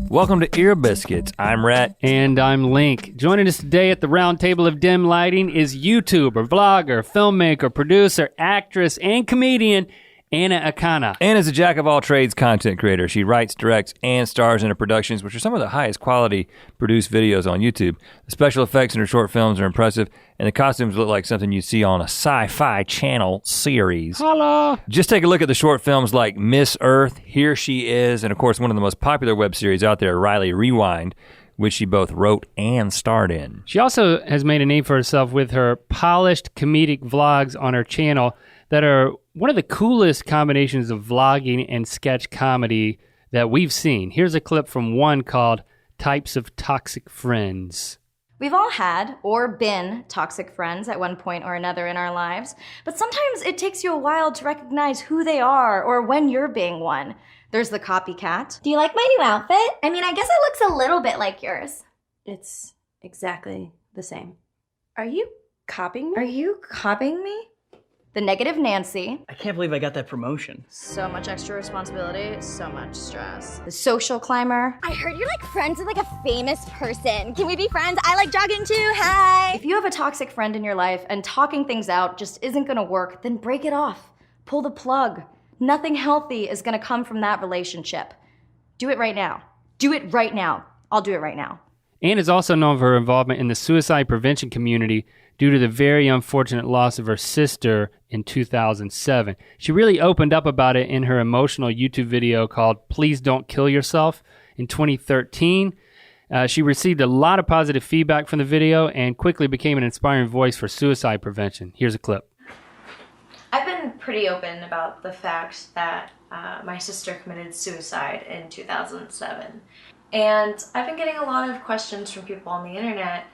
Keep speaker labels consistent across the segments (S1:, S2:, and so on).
S1: Welcome to Ear Biscuits. I'm Rhett.
S2: And I'm Link. Joining us today at the round table of dim lighting is YouTuber, vlogger, filmmaker, producer, actress, and comedian, Anna Akana.
S1: Anna's a jack of all trades content creator. She writes, directs, and stars in her productions, which are some of the highest quality produced videos on YouTube. The special effects in her short films are impressive, and the costumes look like something you'd see on a sci-fi channel series.
S2: Holla!
S1: Just take a look at the short films like Miss Earth, Here She Is, and of course one of the most popular web series out there, Riley Rewind, which she both wrote and starred in.
S2: She also has made a name for herself with her polished comedic vlogs on her channel that are one of the coolest combinations of vlogging and sketch comedy that we've seen. Here's a clip from one called Types of Toxic Friends.
S3: We've all had or been toxic friends at one point or another in our lives, but sometimes it takes you a while to recognize who they are or when you're being one. There's the copycat.
S4: Do you like my new outfit? I mean, I guess it looks a little bit like yours.
S5: It's exactly the same.
S3: Are you
S4: Copying
S3: Are
S4: me?
S3: you copying me? The negative Nancy.
S6: I can't believe I got that promotion.
S3: So much extra responsibility, so much stress. The social climber.
S4: I heard you're like friends with like a famous person. Can we be friends? I like jogging too. Hi.
S3: If you have a toxic friend in your life and talking things out just isn't gonna work, then break it off. Pull the plug. Nothing healthy is gonna come from that relationship. Do it right now. Do it right now. I'll do it right now.
S2: Anne is also known for her involvement in the suicide prevention community due to the very unfortunate loss of her sister in 2007. She really opened up about it in her emotional YouTube video called Please Don't Kill Yourself in 2013. She received a lot of positive feedback from the video and quickly became an inspiring voice for suicide prevention. Here's a clip.
S7: I've been pretty open about the fact that my sister committed suicide in 2007. And I've been getting a lot of questions from people on the internet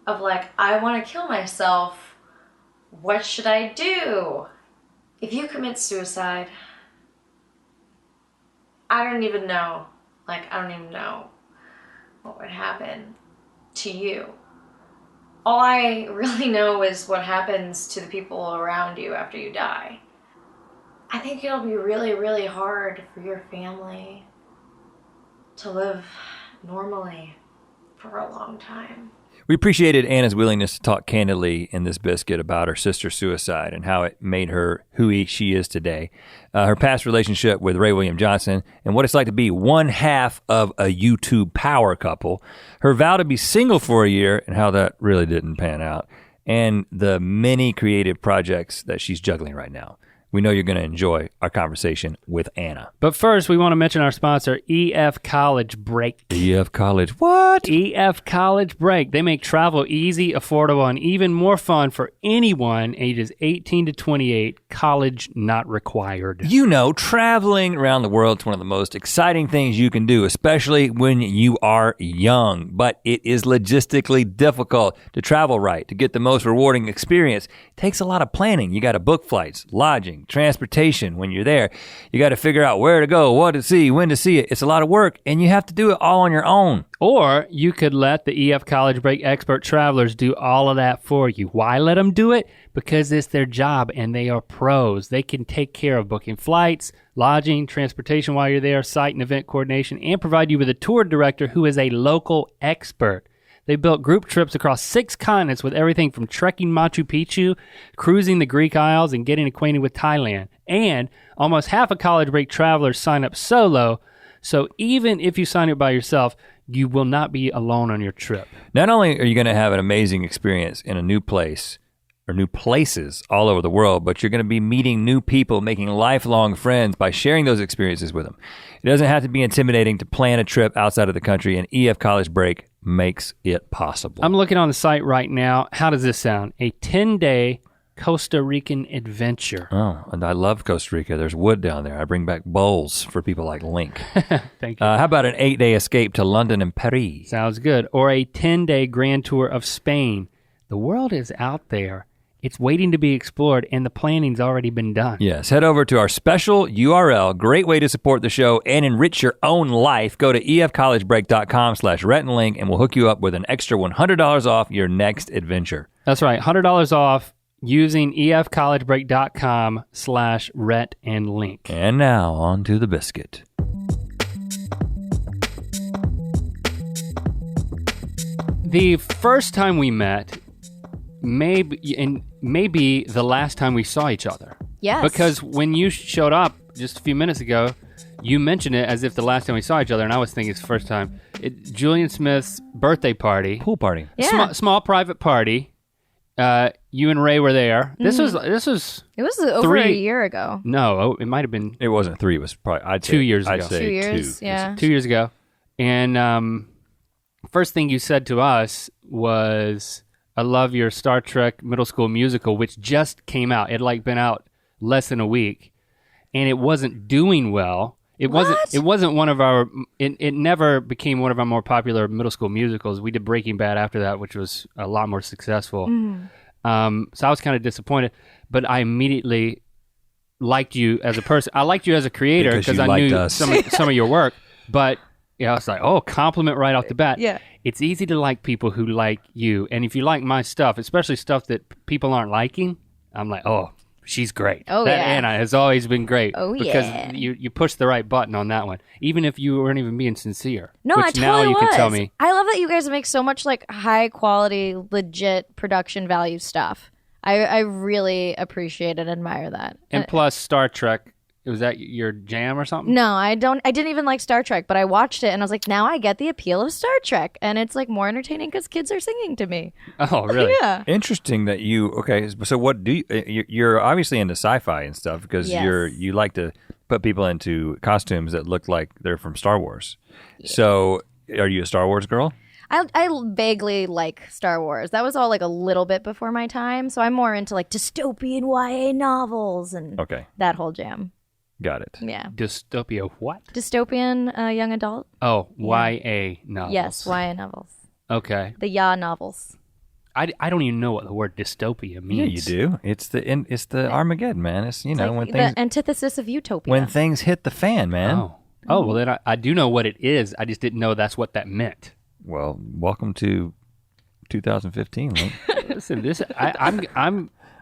S7: of like, I want to kill myself. What should I do? If you commit suicide, I don't even know. Like, I don't even know what would happen to you. All I really know is what happens to the people around you after you die. I think it'll be really, really hard for your family to live normally for a long time.
S1: We appreciated Anna's willingness to talk candidly in this biscuit about her sister's suicide and how it made her who she is today. Her past relationship with Ray William Johnson and what it's like to be one half of a YouTube power couple. Her vow to be single for a year and how that really didn't pan out. And the many creative projects that she's juggling right now. We know you're gonna enjoy our conversation with Anna.
S2: But first, we want to mention our sponsor, EF College Break.
S1: EF College, what?
S2: EF College Break. They make travel easy, affordable, and even more fun for anyone ages 18 to 28, college not required.
S1: You know, traveling around the world is one of the most exciting things you can do, especially when you are young. But it is logistically difficult to travel right, to get the most rewarding experience. It takes a lot of planning. You gotta book flights, lodging, transportation when you're there. You got to figure out where to go, what to see, when to see it. It's a lot of work and you have to do it all on your own.
S2: Or you could let the EF College Break expert travelers do all of that for you. Why let them do it? Because it's their job and they are pros. They can take care of booking flights, lodging, transportation while you're there, site and event coordination, and provide you with a tour director who is a local expert. They built group trips across 6 continents with everything from trekking Machu Picchu, cruising the Greek Isles, and getting acquainted with Thailand. And almost half of College Break travelers sign up solo, so even if you sign up by yourself, you will not be alone on your trip.
S1: Not only are you gonna have an amazing experience in a new place, or new places all over the world, but you're gonna be meeting new people, making lifelong friends by sharing those experiences with them. It doesn't have to be intimidating to plan a trip outside of the country, and EF College Break makes it possible.
S2: I'm looking on the site right now. How does this sound? A 10-day Costa Rican adventure.
S1: Oh, and I love Costa Rica. There's wood down there. I bring back bowls for people like Link.
S2: Thank you.
S1: How about an 8-day escape to London and Paris?
S2: Sounds good. Or a 10-day grand tour of Spain. The world is out there. It's waiting to be explored and the planning's already been done.
S1: Yes, head over to our special URL, great way to support the show and enrich your own life. Go to efcollegebreak.com/Rhett and Link and we'll hook you up with an extra $100 off your next adventure.
S2: That's right, $100 off using efcollegebreak.com/Rhett and Link.
S1: And now on to the biscuit.
S2: The first time we met, maybe the last time we saw each other.
S3: Yes.
S2: Because when you showed up just a few minutes ago, you mentioned it as if the last time we saw each other, and I was thinking it's the first time. Julian Smith's birthday party.
S1: Pool party.
S3: Yeah.
S2: Small private party. You and Ray were there. This was
S3: It was over a year ago.
S2: No, it might have been
S1: It wasn't 3. It was probably
S2: 2 years ago.
S1: I'd say
S3: 2 years,
S1: 2.
S3: yeah.
S2: 2 years ago. And first thing you said to us was, I love your Star Trek middle school musical, which just came out. It had been out less than a week, and it wasn't doing well. It wasn't one of our. It never became one of our more popular middle school musicals. We did Breaking Bad after that, which was a lot more successful. So I was kind of disappointed, but I immediately liked you as a person. I liked you as a creator because I knew some of your work. But I was like, oh, compliment right off the bat.
S3: Yeah.
S2: It's easy to like people who like you, and if you like my stuff, especially stuff that people aren't liking, I'm like, oh. She's great.
S3: Oh,
S2: that
S3: yeah.
S2: Anna has always been great.
S3: Oh,
S2: because
S3: yeah.
S2: you pushed the right button on that one, even if you weren't even being sincere.
S3: No,
S2: which
S3: I totally
S2: now you
S3: was.
S2: can tell me.
S3: I love that you guys make so much high quality, legit production value stuff. I really appreciate and admire that.
S2: And plus, Star Trek. Was that your jam or something?
S3: No, I didn't even like Star Trek, but I watched it and I was like, now I get the appeal of Star Trek, and it's more entertaining because kids are singing to me.
S2: Oh, really?
S3: Yeah.
S1: Interesting that so what do you're obviously into sci-fi and stuff because
S3: Yes.
S1: you like to put people into costumes that look like they're from Star Wars. Yeah. So are you a Star Wars girl?
S3: I vaguely like Star Wars. That was all a little bit before my time, so I'm more into dystopian YA novels and that whole jam.
S1: Got it.
S3: Yeah.
S2: Dystopia what?
S3: Dystopian young adult.
S2: Oh, YA novels.
S3: Yes, YA novels.
S2: Okay.
S3: The YA novels.
S2: I don't even know what the word dystopia means.
S1: Yeah, you do. It's the Armageddon, man. It's when things
S3: the antithesis of utopia.
S1: when things hit the fan, man.
S2: Oh, well then I do know what it is. I just didn't know that's what that meant.
S1: Well, welcome to 2015, Link.
S2: Listen,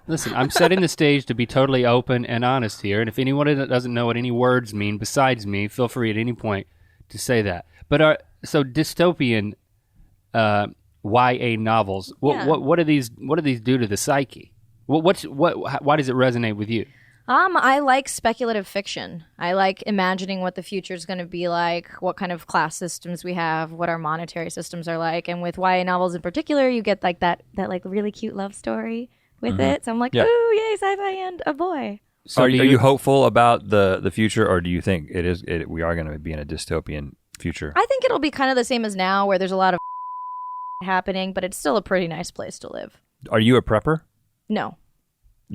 S2: Listen, I'm setting the stage to be totally open and honest here, and if anyone doesn't know what any words mean besides me, feel free at any point to say that. But so dystopian YA novels, what do these do to the psyche? Why does it resonate with you?
S3: I like speculative fiction. I like imagining what the future is going to be like, what kind of class systems we have, what our monetary systems are like, and with YA novels in particular, you get that really cute love story with it. So I'm like, ooh, yay, sci-fi and a boy.
S1: So are you hopeful about the future, or do you think we are going to be in a dystopian future?
S3: I think it'll be kind of the same as now, where there's a lot of happening, but it's still a pretty nice place to live.
S1: Are you a prepper?
S3: No.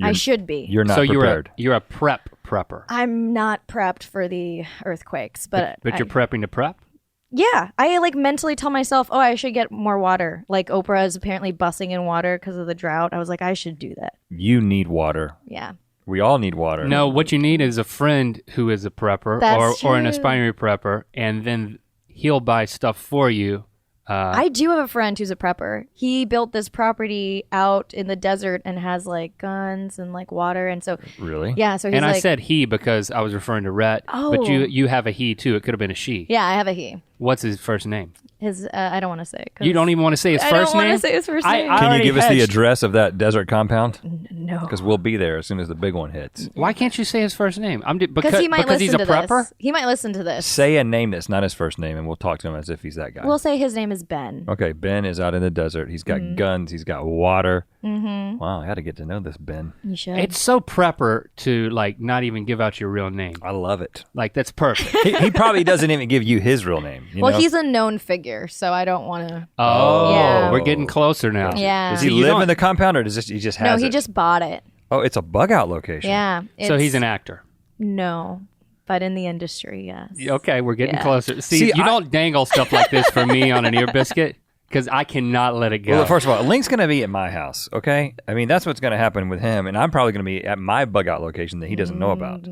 S3: I should be.
S1: You're not prepared.
S2: You're a prepper.
S3: I'm not prepped for the earthquakes, but
S2: you're prepping to prep?
S3: Yeah, I mentally tell myself, oh, I should get more water. Oprah is apparently bussing in water because of the drought. I was like, I should do that.
S1: You need water.
S3: Yeah.
S1: We all need water.
S2: No, what you need is a friend who is a prepper or an aspiring prepper, and then he'll buy stuff for you.
S3: I do have a friend who's a prepper. He built this property out in the desert and has guns and water, and so
S1: really,
S3: yeah. So he's
S2: I said he because I was referring to Rhett.
S3: Oh,
S2: but you have a he too. It could have been a she.
S3: Yeah, I have a he.
S2: What's his first name?
S3: His I don't want to say.
S2: You don't even want to say his first name?
S3: I don't want to say his first name.
S1: Can you give us the address of that desert compound?
S3: No.
S1: Because we'll be there as soon as the big one hits.
S2: Why can't you say his first name?
S3: Because he might listen
S2: he's a
S3: to
S2: prepper?
S3: this. He might listen to this.
S1: Say a name that's not his first name, and we'll talk to him as if he's that guy.
S3: We'll say his name is Ben.
S1: Okay, Ben is out in the desert. He's got guns. He's got water. Mm-hmm. Wow, I got to get to know this Ben.
S3: You should.
S2: It's so prepper to not even give out your real name.
S1: I love it.
S2: That's perfect.
S1: he probably doesn't even give you his real name. You know?
S3: He's a known figure, so I don't want to.
S2: Oh,
S3: yeah.
S2: We're getting closer now.
S3: Yeah.
S1: Does he live in the compound, or he just has it?
S3: No, he just bought it.
S1: Oh, it's a bug out location.
S3: Yeah.
S2: So he's an actor.
S3: No, but in the industry, yes.
S2: Okay, we're getting closer. See, you don't dangle stuff like this for me on an ear biscuit, because I cannot let it go.
S1: Well, first of all, Link's going to be at my house, okay? I mean, that's what's going to happen with him, and I'm probably going to be at my bug out location that he doesn't know about.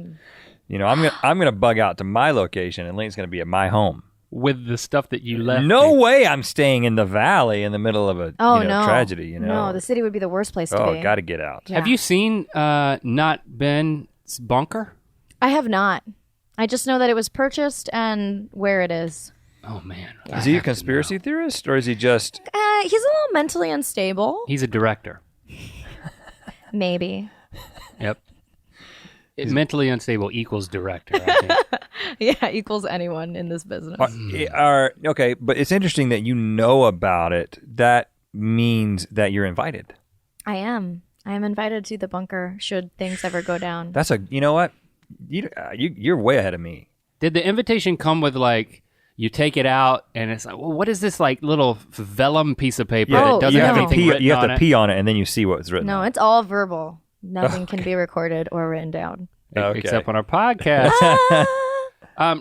S1: You know, I'm going to bug out to my location, and Link's going to be at my home.
S2: With the stuff that you left.
S1: No way I'm staying in the valley in the middle of a tragedy, you know?
S3: No, the city would be the worst place to be.
S1: Oh, got to get out.
S3: Yeah.
S2: Have you seen Not Ben's bunker?
S3: I have not. I just know that it was purchased and where it is.
S2: Oh, man.
S1: Is he a conspiracy theorist, or is he just...
S6: He's a little mentally unstable.
S2: He's a director.
S6: Maybe.
S2: Yep. Mentally unstable equals director, I think.
S6: Yeah, equals anyone in this business.
S1: Okay, but it's interesting that you know about it. That means that you're invited.
S6: I am invited to the bunker should things ever go down.
S1: You know what? You're way ahead of me.
S2: Did the invitation come with like, you take it out and it's like, well, what is this like little vellum piece of paper that doesn't have anything written on it?
S1: You have to pee on it and then you see what's written on it.
S6: No, it's all verbal. Nothing can be recorded or written down.
S2: Okay. Except on our podcast.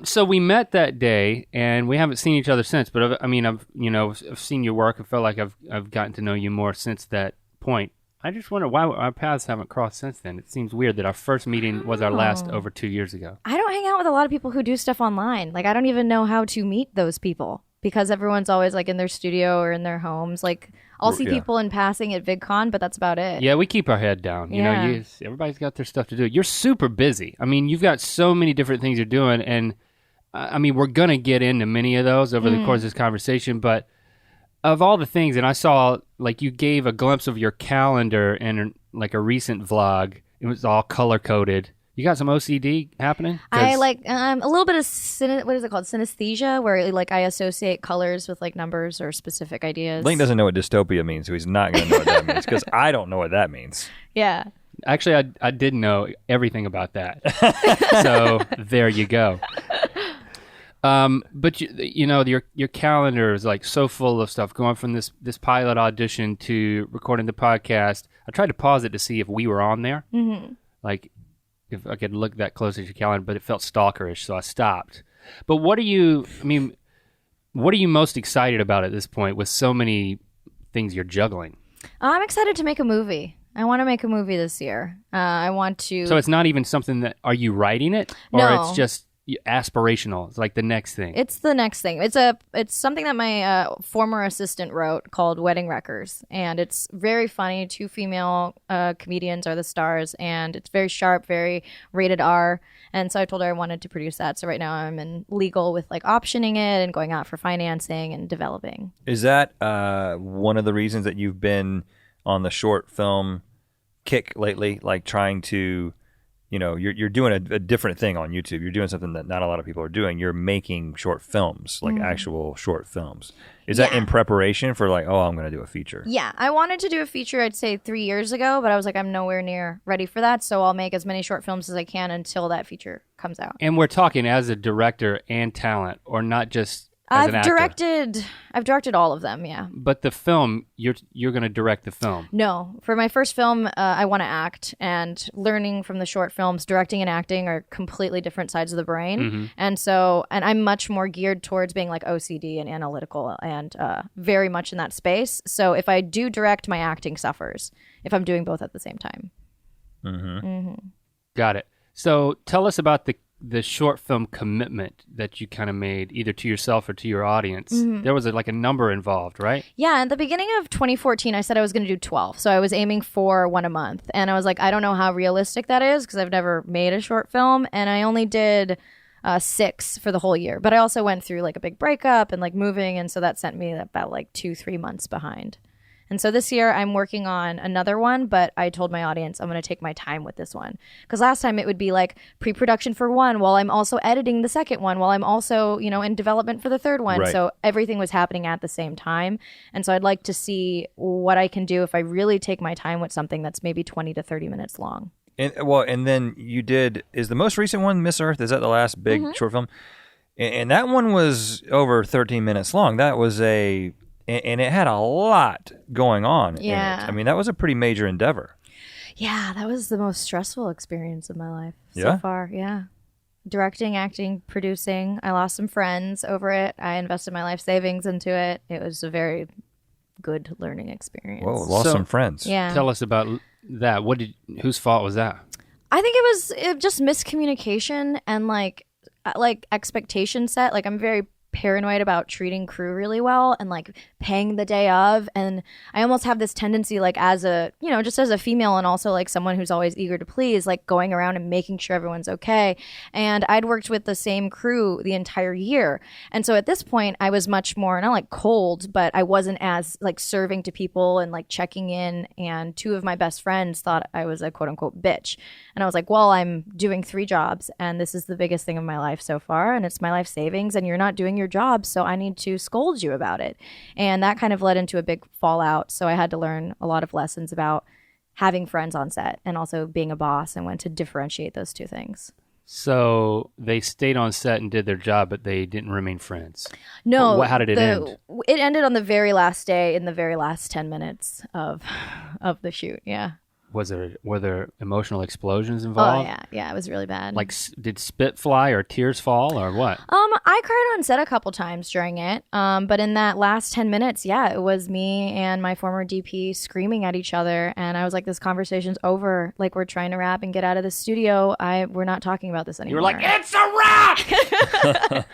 S2: So we met that day and we haven't seen each other since, but I've seen your work. I felt like I've gotten to know you more since that point. I just wonder why our paths haven't crossed since then. It seems weird that our first meeting was our last over 2 years ago.
S6: I don't hang out with a lot of people who do stuff online. Like, I don't even know how to meet those people because everyone's always like in their studio or in their homes. Like, I'll see people in passing at VidCon, but that's about it.
S2: Yeah, we keep our head down. You know, everybody's got their stuff to do. You're super busy. I mean, you've got so many different things you're doing. And I mean, we're going to get into many of those over the course of this conversation, but of all the things, and I saw, like, you gave a glimpse of your calendar in, like, a recent vlog. It was all color-coded. You got some OCD happening?
S6: I like a little bit of, what is it called? Synesthesia, where, like, I associate colors with, like, numbers or specific ideas.
S1: Link doesn't know what dystopia means, so he's not going to know what that means, because I don't know what that means.
S6: Yeah.
S2: Actually, I did know everything about that. So, there you go. But you know, your calendar is like so full of stuff, going from this pilot audition to recording the podcast. I tried to pause it to see if we were on there, like if I could look that close at your calendar, but it felt stalkerish, so I stopped. But what are you most excited about at this point with so many things you're juggling?
S6: I'm excited to make a movie. I want to make a movie this year. I want to.
S2: So it's not even something that, are you writing it? Or
S6: No.
S2: It's just aspirational? It's like the next thing.
S6: It's the next thing. It's something that my former assistant wrote called Wedding Wreckers, and it's very funny. 2 female comedians are the stars, and it's very sharp, very rated R. And so I told her I wanted to produce that. So right now I'm in legal with like optioning it and going out for financing and developing.
S1: Is that one of the reasons that you've been on the short film kick lately, like trying to? You know, you're doing a different thing on YouTube. You're doing something that not a lot of people are doing. You're making short films, like actual short films. Is that in preparation for like, oh, I'm going to do a feature?
S6: Yeah, I wanted to do a feature, I'd say 3 years ago, but I was like, I'm nowhere near ready for that. So I'll make as many short films as I can until that feature comes out.
S2: And we're talking as a director and talent, or not just as an actor.
S6: I've directed all of them, yeah.
S2: But the film, you're going to direct the film.
S6: No, for my first film, I want to act, and learning from the short films, directing and acting are completely different sides of the brain. And I'm much more geared towards being like OCD and analytical and very much in that space. So if I do direct, my acting suffers if I'm doing both at the same time.
S2: Got it. So tell us about the short film commitment that you kind of made, either to yourself or to your audience. There was like a number involved, right?
S6: Yeah, at the beginning of 2014, I said I was going to do 12. So I was aiming for 1 a month. And I was like, I don't know how realistic that is because I've never made a short film. And I only did 6 for the whole year. But I also went through like a big breakup and like moving. And so that sent me about like 2-3 months behind. And so this year I'm working on another one, but I told my audience I'm going to take my time with this one. Because last time it would be like pre-production for one while I'm also editing the second one, while I'm also, you know, in development for the third one.
S1: Right.
S6: So everything was happening at the same time. And so I'd like to see what I can do if I really take my time with something that's maybe 20 to 30 minutes long.
S1: And then you did, is the most recent one Miss Earth? Is that the last big short film? And that one was over 13 minutes long. That was and it had a lot going on in it. I mean, that was a pretty major endeavor.
S6: Yeah, that was the most stressful experience of my life so
S1: Yeah?
S6: far. Yeah. Directing, acting, producing. I lost some friends over it. I invested my life savings into it. It was a very good learning experience.
S1: Whoa, lost some friends.
S6: Yeah.
S2: Tell us about that. Whose fault was that?
S6: I think it was just miscommunication and like expectation set. Like I'm very paranoid about treating crew really well and like paying the day of. And I almost have this tendency, like as a, you know, just as a female and also like someone who's always eager to please, like going around and making sure everyone's okay. And I'd worked with the same crew the entire year. And so at this point I was much more, not like cold, but I wasn't as like serving to people and like checking in. And two of my best friends thought I was a quote unquote bitch. And I was like, well, I'm doing 3 jobs and this is the biggest thing of my life so far. And it's my life savings and you're not doing your job. So I need to scold you about it. And that kind of led into a big fallout. So I had to learn a lot of lessons about having friends on set and also being a boss and when to differentiate those two things.
S2: So they stayed on set and did their job, but they didn't remain friends.
S6: No.
S2: How did it end?
S6: It ended on the very last day in the very last 10 minutes of the shoot. Yeah.
S2: Were there emotional explosions involved?
S6: Oh yeah, it was really bad.
S2: Like, did spit fly or tears fall or what?
S6: I cried on set a couple times during it. But in that last 10 minutes, yeah, it was me and my former DP screaming at each other, and I was like, "This conversation's over. Like, we're trying to wrap and get out of the studio. We're not talking about this anymore."
S2: You were like, "It's a wrap."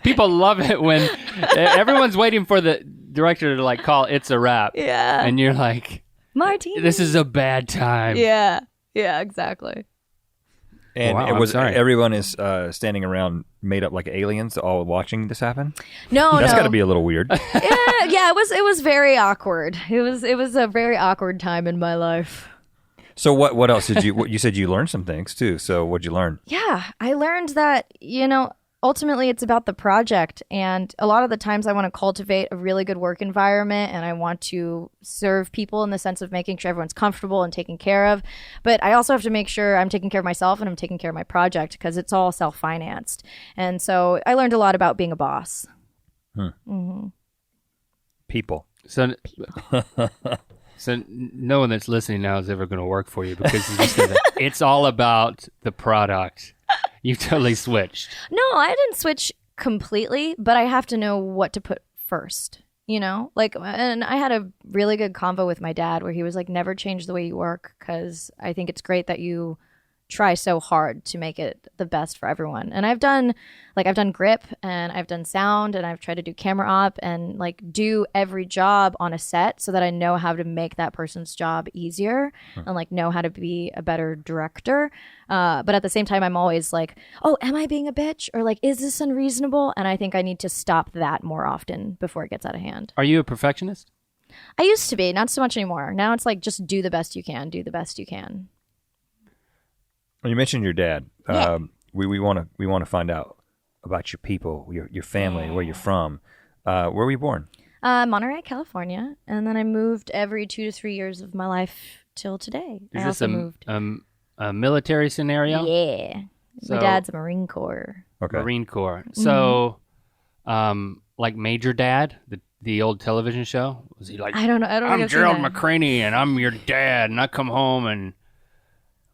S2: People love it when everyone's waiting for the director to like call "It's a wrap."
S6: Yeah,
S2: and you're like,
S6: Martini.
S2: This is a bad time.
S6: Yeah, exactly.
S1: And
S2: wow,
S1: it was
S2: sorry.
S1: everyone is standing around made up like aliens all watching this happen?
S6: No,
S1: That's got to be a little weird.
S6: yeah, it was very awkward. It was a very awkward time in my life.
S1: So what else did you said you learned some things too. So what'd you learn?
S6: Yeah, I learned that, you know, ultimately it's about the project, and a lot of the times I want to cultivate a really good work environment and I want to serve people in the sense of making sure everyone's comfortable and taken care of, but I also have to make sure I'm taking care of myself and I'm taking care of my project because it's all self-financed. And so I learned a lot about being a boss.
S1: People.
S2: So no one that's listening now is ever going to work for you because you just said that it's all about the product. You totally switched.
S6: No, I didn't switch completely, but I have to know what to put first, you know? Like, and I had a really good convo with my dad where he was like, never change the way you work because I think it's great that you try so hard to make it the best for everyone. And I've done grip and I've done sound and I've tried to do camera op and like do every job on a set so that I know how to make that person's job easier and like know how to be a better director. But at the same time, I'm always like, oh, am I being a bitch? Or like, is this unreasonable? And I think I need to stop that more often before it gets out of hand.
S2: Are you a perfectionist?
S6: I used to be, not so much anymore. Now it's like, just do the best you can, do the best you can.
S1: You mentioned your dad.
S6: Yeah.
S1: We want to find out about your people, your family, where you're from. Where were you born?
S6: Monterey, California, and then I moved every 2 to 3 years of my life till today.
S2: Is
S6: I
S2: this
S6: also moved.
S2: A military scenario?
S6: Yeah,
S2: So-
S6: my dad's a Marine Corps.
S1: Okay.
S2: Marine Corps. So, like Major Dad, the old television show, was he like?
S6: I don't know. I don't.
S2: I'm
S6: think I've
S2: Gerald
S6: seen that.
S2: McCraney, and I'm your dad, and I come home and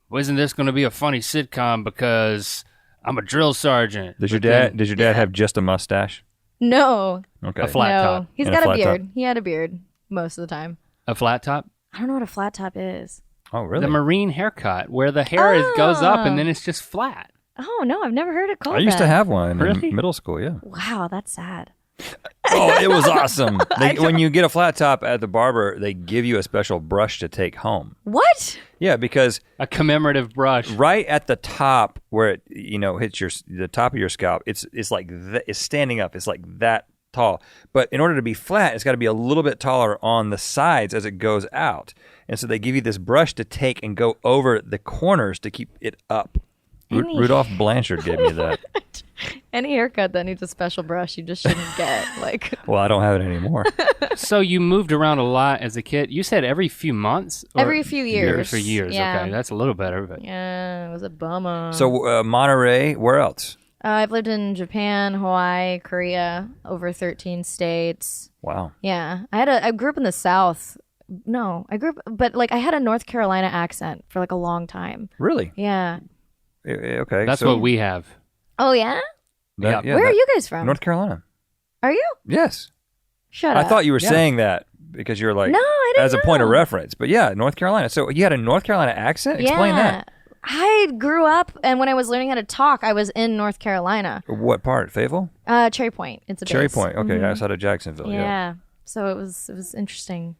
S2: wasn't this going to be a funny sitcom because I'm a drill sergeant?
S1: Does your dad have just a mustache?
S6: No,
S1: Okay.
S2: A flat
S6: no,
S2: top.
S6: he's
S1: And
S6: got
S1: a
S6: a
S1: flat
S6: beard.
S1: top.
S6: He had a beard most of the time.
S2: A flat top?
S6: I don't know what a flat top is.
S1: Oh, really?
S2: The Marine haircut, where the hair goes up and then it's just flat.
S6: Oh no, I've never heard it called
S1: I used to
S6: that.
S1: have one
S2: Really?
S1: in middle school, yeah.
S6: Wow, that's sad.
S1: Oh, it was awesome. When you get a flat top at the barber, they give you a special brush to take home.
S6: What?
S1: Yeah, because
S2: A commemorative brush.
S1: right at the top where it hits the top of your scalp, it's like it's standing up. It's like that tall. But in order to be flat, it's got to be a little bit taller on the sides as it goes out. And so they give you this brush to take and go over the corners to keep it up. Rudolph Blanchard gave me that.
S6: Any haircut that needs a special brush, you just shouldn't get. Like,
S1: Well, I don't have it anymore.
S2: So you moved around a lot as a kid. You said every few months? Or
S6: every few years.
S2: For years,
S6: Yeah.
S2: okay. That's a little better. But
S6: Yeah, it was a bummer.
S1: So Monterey, where else?
S6: I've lived in Japan, Hawaii, Korea, over 13 states.
S1: Wow.
S6: Yeah, I grew up in the South. No, but like I had a North Carolina accent for like a long time.
S1: Really?
S6: Yeah.
S1: Okay.
S2: that's
S1: so
S2: what we have.
S6: Oh yeah.
S2: Yeah.
S6: Where are you guys from?
S1: North Carolina.
S6: Are you?
S1: Yes.
S6: Shut
S1: I
S6: up.
S1: thought you were saying that because you're like,
S6: No, I didn't
S1: as a point of
S6: know.
S1: reference. But yeah, North Carolina. So you had a North Carolina accent? Explain that.
S6: I grew up, and when I was learning how to talk, I was in North Carolina.
S1: What part? Fayetteville?
S6: Cherry Point. It's a
S1: Cherry
S6: base.
S1: Point. Okay, outside of Jacksonville.
S6: Yeah. So it was interesting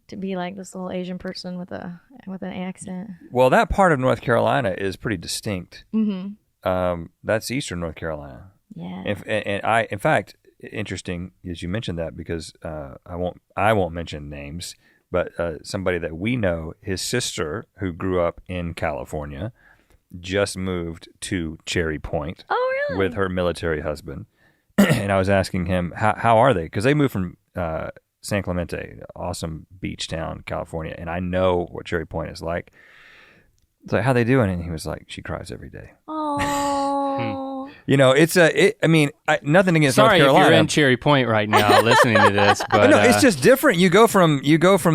S6: to be like this little Asian person with an accent.
S1: Well, that part of North Carolina is pretty distinct. Mm-hmm. That's Eastern North Carolina.
S6: Yeah.
S1: And in fact, interesting as you mentioned that because I won't mention names, but somebody that we know, his sister who grew up in California, just moved to Cherry Point.
S6: Oh, really?
S1: With her military husband. And I was asking him, how are they? Because they moved from San Clemente, awesome beach town, California. And I know what Cherry Point is like. It's like, how they doing? And he was like, she cries every day.
S6: Oh.
S1: You know, nothing against
S2: Sorry
S1: North Carolina.
S2: if you're in Cherry Point right now listening to this, but
S1: no, it's just different. You go from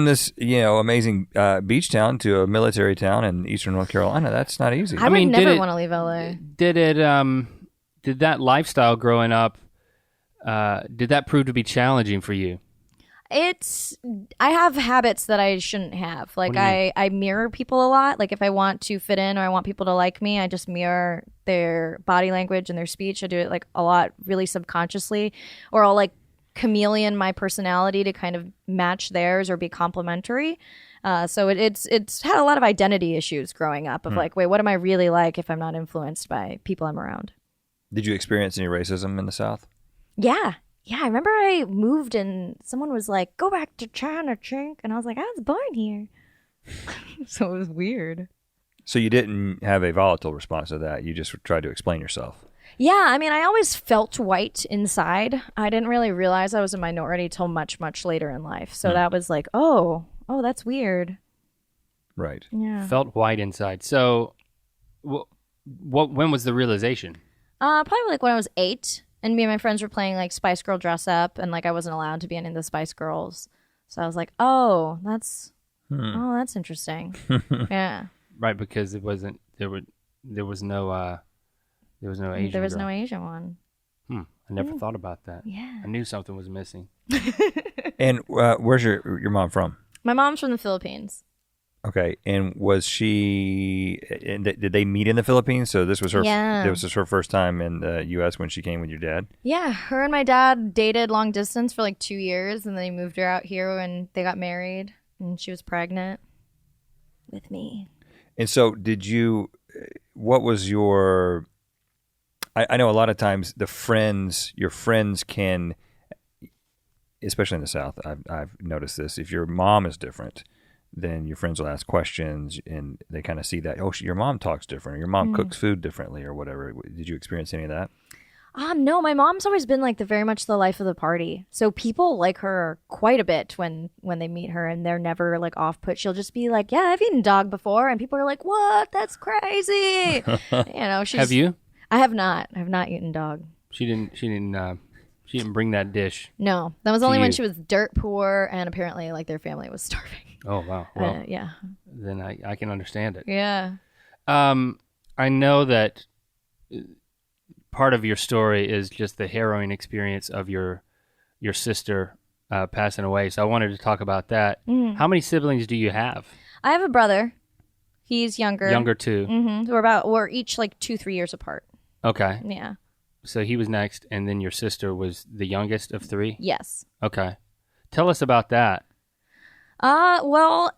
S1: this, amazing beach town to a military town in Eastern North Carolina. That's not easy.
S6: I would never want to leave LA.
S2: Did that lifestyle growing up, did that prove to be challenging for you?
S6: I have habits that I shouldn't have. Like I mirror people a lot. Like if I want to fit in or I want people to like me, I just mirror their body language and their speech. I do it like a lot really subconsciously, or I'll like chameleon my personality to kind of match theirs or be complimentary. So it's had a lot of identity issues growing up of like, wait, what am I really like if I'm not influenced by people I'm around?
S1: Did you experience any racism in the South?
S6: Yeah. Yeah, I remember I moved and someone was like, go back to China, chink. And I was like, I was born here. So it was weird.
S1: So you didn't have a volatile response to that. You just tried to explain yourself.
S6: Yeah, I mean, I always felt white inside. I didn't really realize I was a minority till much, much later in life. So that was like, oh, that's weird.
S1: Right.
S6: Yeah.
S2: Felt white inside. So when was the realization?
S6: Probably like when I was 8. And me and my friends were playing like Spice Girl Dress Up, and like I wasn't allowed to be any of the Spice Girls. So I was like, oh, that's interesting. Yeah.
S2: Right, because it wasn't there was no Asian.
S6: There was
S2: girl.
S6: no Asian one.
S2: I never thought about that.
S6: Yeah.
S2: I knew something was missing.
S1: And where's your mom from?
S6: My mom's from the Philippines.
S1: Okay, and did they meet in the Philippines? So this was her.
S6: Yeah.
S1: This was her first time in the U.S. when she came with your dad.
S6: Yeah, her and my dad dated long distance for like 2 years, and then he moved her out here when they got married, and she was pregnant with me.
S1: And so, did you? What was your? I know a lot of times your friends can, especially in the South. I've noticed this. If your mom is different, then your friends will ask questions and they kind of see that, oh, your mom talks different or your mom cooks food differently or whatever. Did you experience any of that?
S6: No, my mom's always been like very much the life of the party. So people like her quite a bit when they meet her, and they're never like off put. She'll just be like, yeah, I've eaten dog before. And people are like, what? That's crazy.
S2: Have you?
S6: I have not. I have not eaten dog.
S2: She didn't bring that dish.
S6: No, that was only when she was dirt poor, and apparently like their family was starving.
S2: Oh, wow. Well,
S6: yeah.
S2: Then I can understand it.
S6: Yeah.
S2: I know that part of your story is just the harrowing experience of your sister passing away. So I wanted to talk about that. Mm-hmm. How many siblings do you have?
S6: I have a brother. He's younger.
S2: Younger too.
S6: Mm-hmm. We're each like 2-3 years apart.
S2: Okay.
S6: Yeah. So
S2: he was next, and then your sister was the youngest of 3?
S6: Yes.
S2: Okay. Tell us about that.
S6: Well,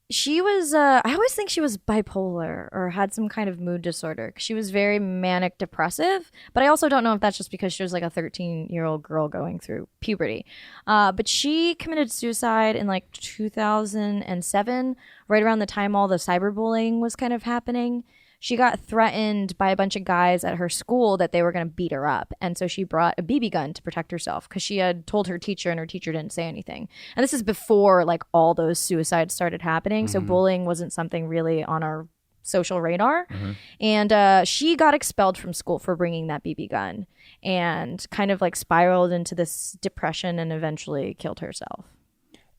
S6: she was, I always think she was bipolar or had some kind of mood disorder. She was very manic depressive, but I also don't know if that's just because she was like a 13-year-old girl going through puberty. But she committed suicide in like 2007, right around the time all the cyberbullying was kind of happening. She got threatened by a bunch of guys at her school that they were going to beat her up. And so she brought a BB gun to protect herself because she had told her teacher and her teacher didn't say anything. And this is before like all those suicides started happening. Mm-hmm. So bullying wasn't something really on our social radar. Mm-hmm. And she got expelled from school for bringing that BB gun and kind of like spiraled into this depression and eventually killed herself.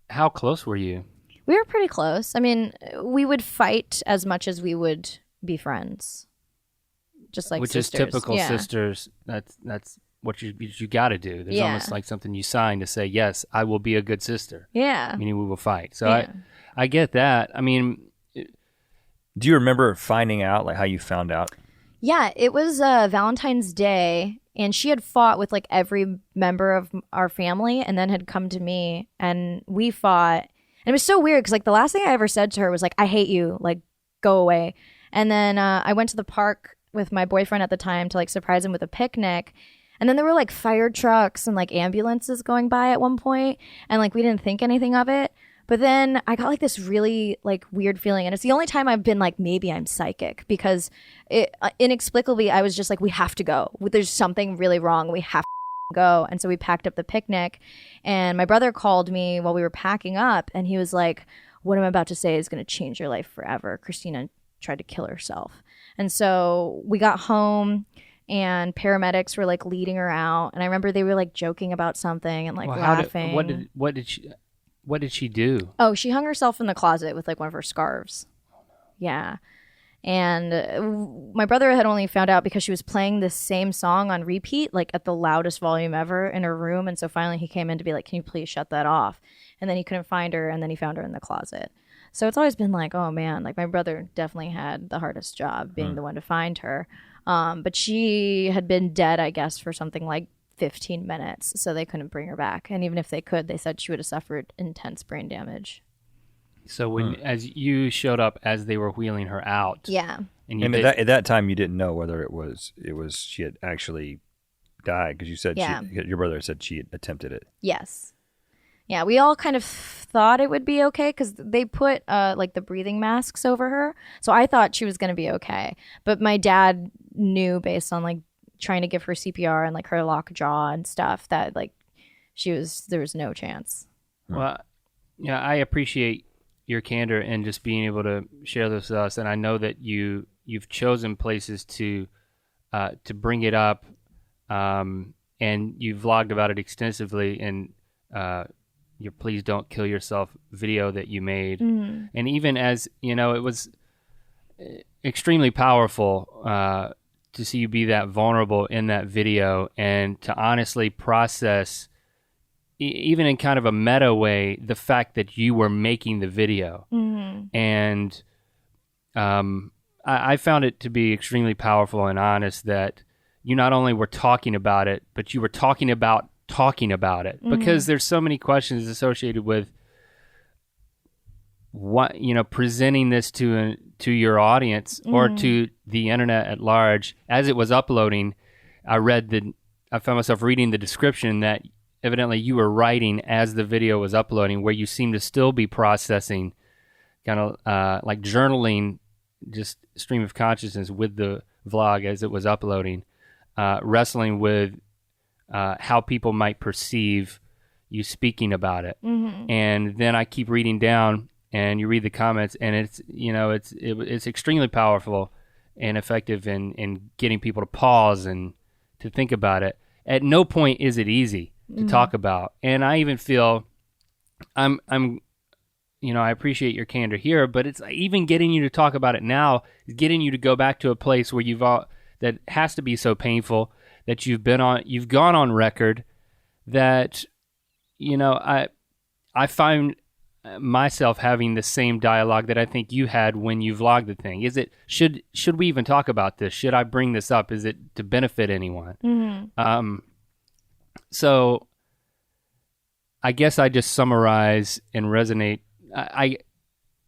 S2: How close were you?
S6: We were pretty close. I mean, we would fight as much as we would be friends, just like
S2: which
S6: sisters.
S2: Is typical sisters. That's what you got to do. There's almost like something you sign to say, yes, I will be a good sister.
S6: Yeah,
S2: meaning we will fight. So I get that. I mean,
S1: Do you remember finding out, like how you found out?
S6: Yeah, it was Valentine's Day, and she had fought with like every member of our family, and then had come to me, and we fought. And it was so weird because like the last thing I ever said to her was like, "I hate you, like go away." And then I went to the park with my boyfriend at the time to like surprise him with a picnic. And then there were like fire trucks and like ambulances going by at one point, and like we didn't think anything of it. But then I got like this really like weird feeling, and it's the only time I've been like, maybe I'm psychic, because inexplicably I was just like, we have to go. There's something really wrong. We have to go. And so we packed up the picnic, and my brother called me while we were packing up, and he was like, what I'm about to say is going to change your life forever. Christina tried to kill herself. And so we got home, and paramedics were like leading her out, and I remember they were like joking about something and like laughing.
S2: What did she do?
S6: Oh, she hung herself in the closet with like one of her scarves. Yeah. And my brother had only found out because she was playing this same song on repeat, like at the loudest volume ever in her room. And so finally he came in to be like, can you please shut that off? And then he couldn't find her, and then he found her in the closet. So it's always been like, oh man, like my brother definitely had the hardest job being the one to find her. But she had been dead, I guess, for something like 15 minutes, so they couldn't bring her back. And even if they could, they said she would have suffered intense brain damage.
S2: So when as you showed up as they were wheeling her out,
S6: yeah,
S2: and
S1: at that time you didn't know whether it was she had actually died, because you said your brother said she had attempted it.
S6: Yes. Yeah, we all kind of thought it would be okay because they put like the breathing masks over her, so I thought she was going to be okay. But my dad knew, based on like trying to give her CPR and like her lockjaw and stuff, that like there was no chance.
S2: Well, yeah, I appreciate your candor and just being able to share this with us, and I know that you've chosen places to bring it up, and you've vlogged about it extensively, and your "Please Don't Kill Yourself" video that you made, and even as you know, it was extremely powerful to see you be that vulnerable in that video, and to honestly process, even in kind of a meta way, the fact that you were making the video. And I found it to be extremely powerful and honest that you not only were talking about it, but you were talking about it, because there's so many questions associated with what, presenting this to your audience or to the internet at large. As it was uploading, I found myself reading the description that evidently you were writing as the video was uploading, where you seem to still be processing, kind of like journaling, just stream of consciousness with the vlog as it was uploading, wrestling with how people might perceive you speaking about it. And then I keep reading down, and you read the comments, and it's extremely powerful and effective in getting people to pause and to think about it. At no point is it easy to talk about, and I even feel I appreciate your candor here, but it's even getting you to talk about it now is getting you to go back to a place where that has to be so painful that you've gone on record, that I find myself having the same dialogue that I think you had when you vlogged the thing. Is it should we even talk about this? Should I bring this up? Is it to benefit anyone? So I guess I just summarize and resonate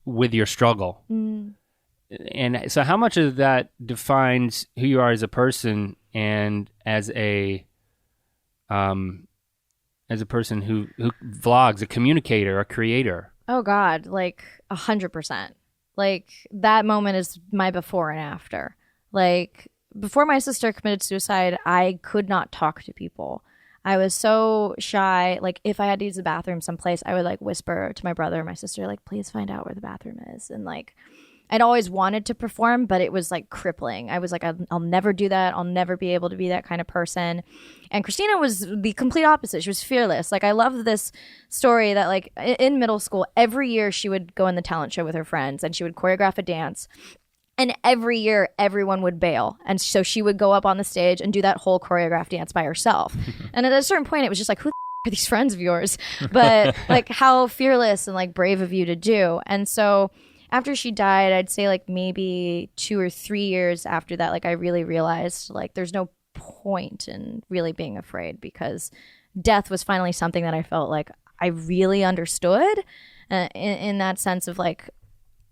S2: with your struggle. And so how much of that defines who you are as a person and as a person who vlogs, a communicator, a creator?
S6: Oh God, like 100%. Like that moment is my before and after. Like before my sister committed suicide, I could not talk to people. I was so shy. Like if I had to use the bathroom someplace, I would like whisper to my brother or my sister, like, please find out where the bathroom is. And like, I'd always wanted to perform, but it was like crippling. I was like, I'll never do that. I'll never be able to be that kind of person. And Christina was the complete opposite. She was fearless. Like I love this story that like in middle school, every year she would go in the talent show with her friends and she would choreograph a dance. And every year, everyone would bail. And so she would go up on the stage and do that whole choreographed dance by herself. And at a certain point, it was just like, who the are these friends of yours? But like how fearless and like brave of you to do. And so after she died, I'd say like maybe 2 or 3 years after that, like I really realized like there's no point in really being afraid, because death was finally something that I felt like I really understood in that sense of like,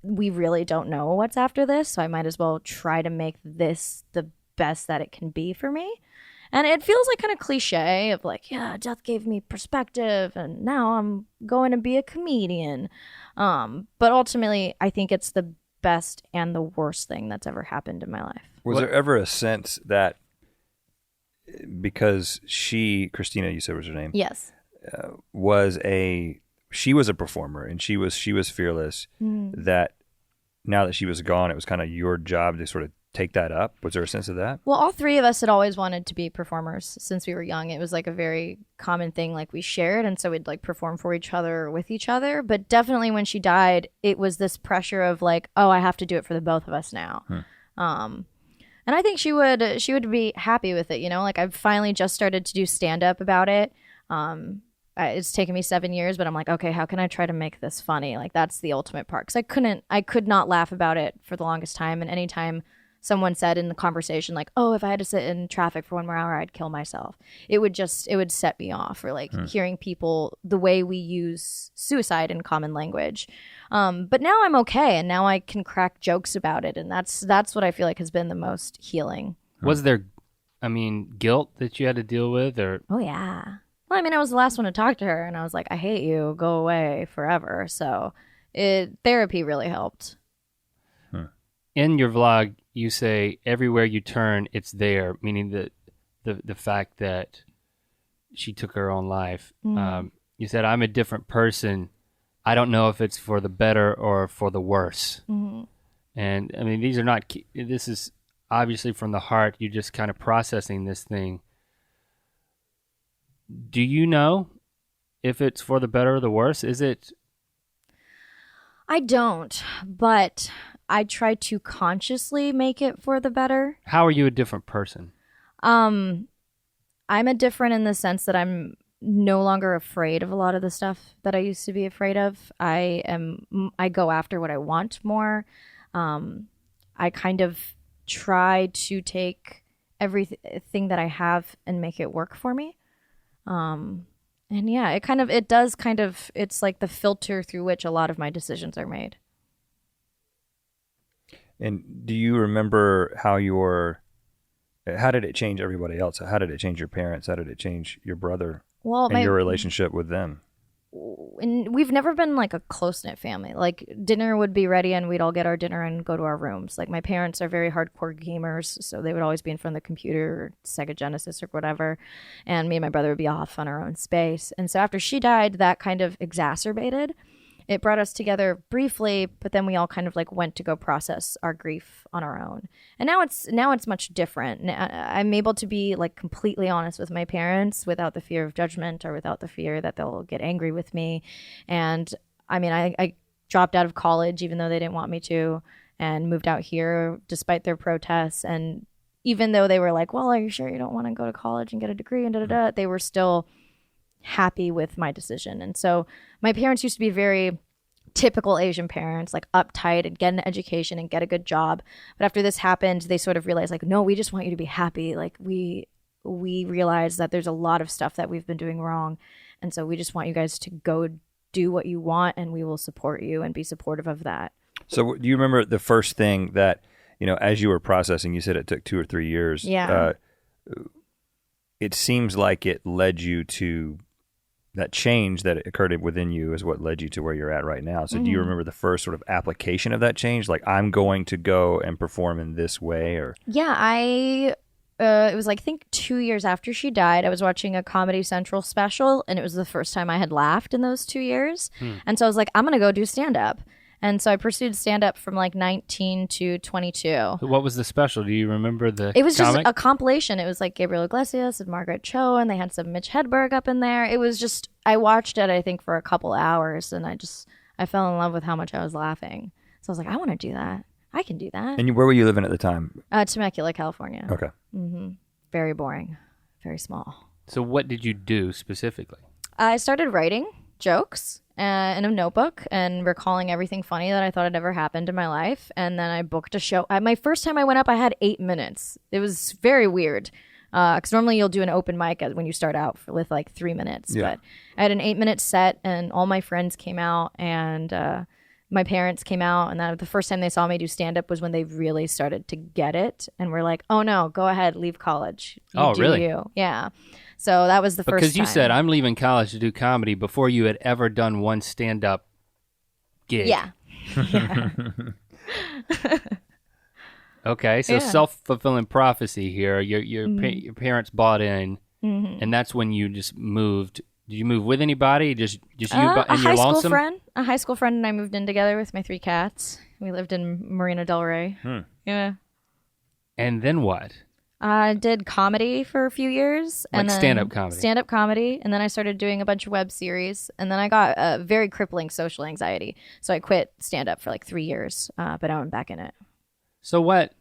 S6: we really don't know what's after this, so I might as well try to make this the best that it can be for me. And it feels like kind of cliche of like, yeah, death gave me perspective and now I'm going to be a comedian. But ultimately, I think it's the best and the worst thing that's ever happened in my life.
S1: Was there ever a sense that because Christina, you said was her name?
S6: Yes.
S1: She was a performer and she was fearless, that now that she was gone, it was kind of your job to sort of take that up? Was there a sense of that?
S6: Well, all three of us had always wanted to be performers since we were young. It was like a very common thing, like we shared, and so we'd like perform for each other or with each other. But definitely when she died, it was this pressure of like, oh, I have to do it for the both of us now. And I think she would be happy with it, you know? Like I've finally just started to do stand-up about it. It's taken me 7 years, but I'm like, okay, how can I try to make this funny? Like that's the ultimate part. Because I could not laugh about it for the longest time. And anytime someone said in the conversation, like, oh, if I had to sit in traffic for 1 more hour, I'd kill myself. It would set me off, or like hearing people, the way we use suicide in common language. But now I'm okay. And now I can crack jokes about it. And that's what I feel like has been the most healing.
S2: Was there, guilt that you had to deal with, or?
S6: Oh yeah. Well, I was the last one to talk to her and I was like, I hate you, go away forever. So therapy really helped.
S2: In your vlog, you say everywhere you turn, it's there, meaning that the fact that she took her own life. You said, I'm a different person. I don't know if it's for the better or for the worse. And this is obviously from the heart. You're just kind of processing this thing. Do you know if it's for the better or the worse? Is it?
S6: I don't, but I try to consciously make it for the better.
S2: How are you a different person?
S6: I'm a different in the sense that I'm no longer afraid of a lot of the stuff that I used to be afraid of. I go after what I want more. I kind of try to take everything that I have and make it work for me. And yeah, it's like the filter through which a lot of my decisions are made. And
S1: do you remember how did it change everybody else? How did it change your parents? How did it change your brother and your relationship with them?
S6: And we've never been like a close-knit family. Like dinner would be ready and we'd all get our dinner and go to our rooms. Like my parents are very hardcore gamers, so they would always be in front of the computer or Sega Genesis or whatever. And me and my brother would be off on our own space. And so after she died, that kind of exacerbated. It brought us together briefly, but then we all kind of like went to go process our grief on our own. And now it's much different. I'm able to be like completely honest with my parents without the fear of judgment or without the fear that they'll get angry with me. And I dropped out of college even though they didn't want me to, and moved out here despite their protests. And even though they were like, well, are you sure you don't want to go to college and get a degree and da-da-da, they were still happy with my decision. And so my parents used to be very typical Asian parents, like uptight and get an education and get a good job. But after this happened, they sort of realized like, no, we just want you to be happy. Like we realize that there's a lot of stuff that we've been doing wrong. And so we just want you guys to go do what you want and we will support you and be supportive of that. So do you remember the first thing that, as you were processing, you said it took 2 or 3 years. Yeah. It seems like it led you to that change that occurred within you is what led you to where you're at right now. So do you remember the first sort of application of that change? Like, I'm going to go and perform in this way, or? Yeah, it was like, I think 2 years after she died, I was watching a Comedy Central special, and it was the first time I had laughed in those 2 years. And so I was like, I'm going to go do stand-up. And so I pursued stand-up from like 19 to 22. What was the special? Do you remember the It was comic? Just a compilation. It was like Gabriel Iglesias and Margaret Cho, and they had some Mitch Hedberg up in there. It was just, I watched it, I think, for a couple hours, and I fell in love with how much I was laughing. So I was like, I want to do that. I can do that. And where were you living at the time? Temecula, California. Okay. Very boring. Very small. So what did you do specifically? I started writing jokes, in a notebook and recalling everything funny that I thought had ever happened in my life. And then I booked a show. My first time I went up, I had 8 minutes. It was very weird. Because normally you'll do an open mic when you start out with like 3 minutes.
S1: Yeah.
S6: But I had an 8-minute set, and all my friends came out, and my parents came out. And the first time they saw me do stand-up was when they really started to get it. And we're like, oh no, go ahead, leave college.
S2: Really?
S6: Yeah. So that was the first time.
S2: Because you said, I'm leaving college to do comedy before you had ever done one stand-up gig.
S6: Yeah.
S2: Okay, so self-fulfilling prophecy here. Your parents bought in, and that's when you just moved. Did you move with anybody? Just you and your lonesome?
S6: A high school friend and I moved in together with my 3 cats. We lived in Marina Del Rey. Yeah.
S2: And then what?
S6: I did comedy for a few years.
S2: Like stand-up comedy?
S6: Stand-up comedy. And then I started doing a bunch of web series. And then I got very crippling social anxiety. So I quit stand-up for like 3 years, but now I'm back in it.
S2: So what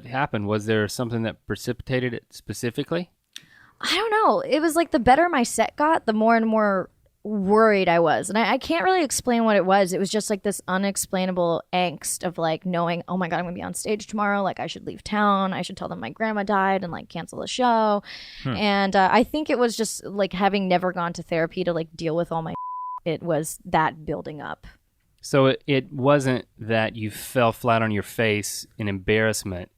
S2: happened? Was there something that precipitated it specifically?
S6: I don't know. It was like the better my set got, the more and more worried I was. And I can't really explain what it was. It was just like this unexplainable angst of like knowing, oh my God, I'm going to be on stage tomorrow. Like I should leave town. I should tell them my grandma died and like cancel the show. And I think it was just like having never gone to therapy to like deal with all my it was that building up.
S2: So it wasn't that you fell flat on your face in embarrassment.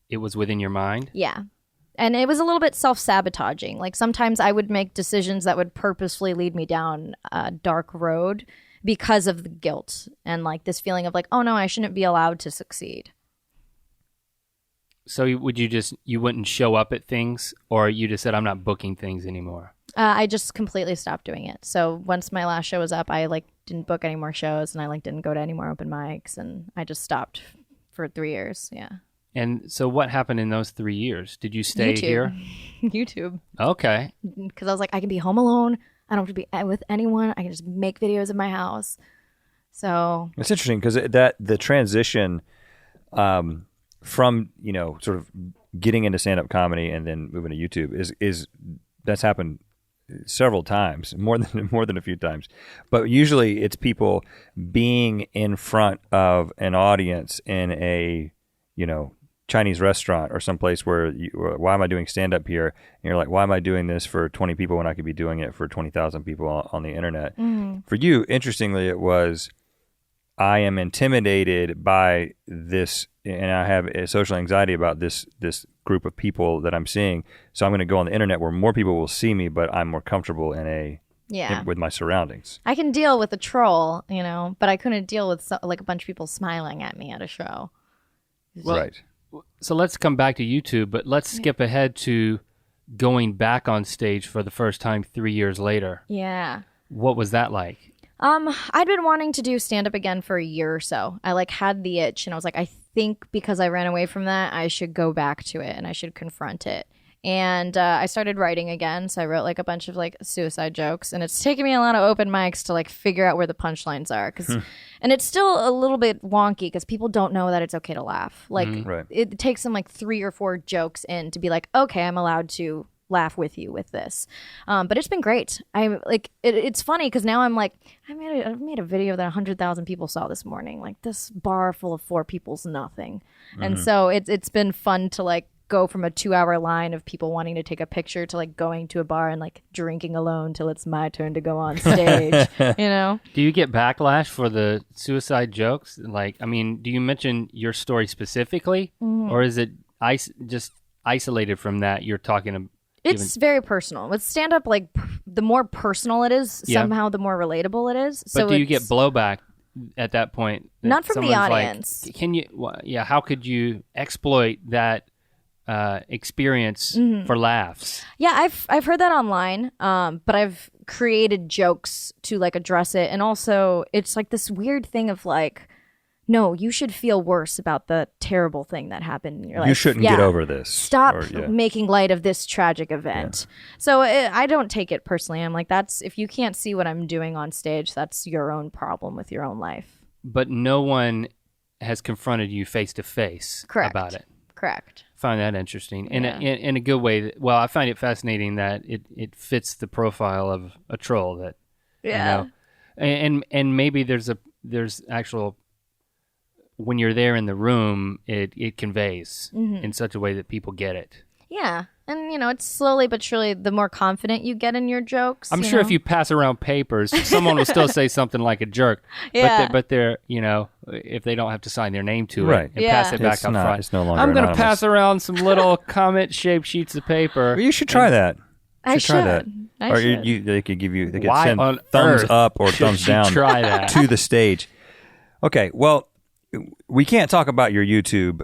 S2: It was within your mind?
S6: Yeah. And it was a little bit self-sabotaging. Like sometimes I would make decisions that would purposefully lead me down a dark road because of the guilt and like this feeling of like, oh no, I shouldn't be allowed to succeed.
S2: So you wouldn't show up at things, or you just said, I'm not booking things anymore?
S6: I just completely stopped doing it. So once my last show was up, I like didn't book any more shows, and I like didn't go to any more open mics, and I just stopped for 3 years. Yeah.
S2: And so what happened in those 3 years? Did you stay here?
S6: YouTube.
S2: Okay.
S6: Because I was like, I can be home alone. I don't have to be with anyone. I can just make videos in my house. So
S1: it's interesting because the transition from sort of getting into stand-up comedy and then moving to YouTube is that's happened several times, more than a few times. But usually it's people being in front of an audience in a Chinese restaurant or someplace where why am I doing stand-up here? And you're like, why am I doing this for 20 people when I could be doing it for 20,000 people on the internet? For you, interestingly, it was, I am intimidated by this, and I have a social anxiety about this group of people that I'm seeing. So I'm going to go on the internet where more people will see me, but I'm more comfortable with my surroundings.
S6: I can deal with a troll, but I couldn't deal with like a bunch of people smiling at me at a show.
S1: Right.
S2: So let's come back to YouTube, but let's skip ahead to going back on stage for the first time 3 years later.
S6: Yeah.
S2: What was that like?
S6: I'd been wanting to do stand-up again for a year or so. I like had the itch, and I was like, I think because I ran away from that, I should go back to it and I should confront it. And I started writing again, so I wrote like a bunch of like suicide jokes, and it's taken me a lot of open mics to like figure out where the punchlines are, and it's still a little bit wonky because people don't know that it's okay to laugh. Like it takes them like 3 or 4 jokes in to be like, okay, I'm allowed to laugh with you with this. But it's been great. I'm like, it's funny because now I'm like, I made a video that 100,000 people saw this morning. Like this bar full of 4 people's nothing, and so it's been fun to like go from a 2-hour line of people wanting to take a picture to like going to a bar and like drinking alone till it's my turn to go on stage.
S2: Do you get backlash for the suicide jokes? Like, I mean, do you mention your story specifically, or is it just isolated from that? You're talking
S6: it's very personal with stand-up. Like the more personal it is, somehow the more relatable it is.
S2: But do you get blowback at that point?
S6: Not from the audience.
S2: Like, can you? How could you exploit that experience for laughs?
S6: Yeah, I've heard that online, but I've created jokes to like address it, and also it's like this weird thing of like, no, you should feel worse about the terrible thing that happened in your life.
S1: You shouldn't get over this.
S6: Stop making light of this tragic event. So I don't take it personally. I'm like, if you can't see what I'm doing on stage, that's your own problem with your own life.
S2: But no one has confronted you face to face about it.
S6: Correct.
S2: Find that interesting in a good way. Well, I find it fascinating that it fits the profile of a troll, that
S6: Yeah.
S2: You know? And maybe there's actual, when you're there in the room, it conveys in such a way that people get it.
S6: Yeah. And, it's slowly but surely, the more confident you get in your jokes.
S2: I'm sure if you pass around papers, someone will still say something like a jerk.
S6: Yeah.
S2: But they're, if they don't have to sign their name to
S1: Right.
S2: it and pass it back
S1: It's
S2: up
S1: not-
S2: front.
S1: it's no longer
S2: I'm going to
S1: anonymous.
S2: pass around some little comment-shaped sheets of paper.
S1: Well, you should try that.
S6: I
S1: try that.
S6: should. I
S1: Or
S6: should.
S1: they could give you, they could
S2: Why
S1: send
S2: on
S1: thumbs
S2: earth
S1: up or
S2: should
S1: thumbs
S2: you
S1: down
S2: try that?
S1: to the stage. Okay, well, we can't talk about your YouTube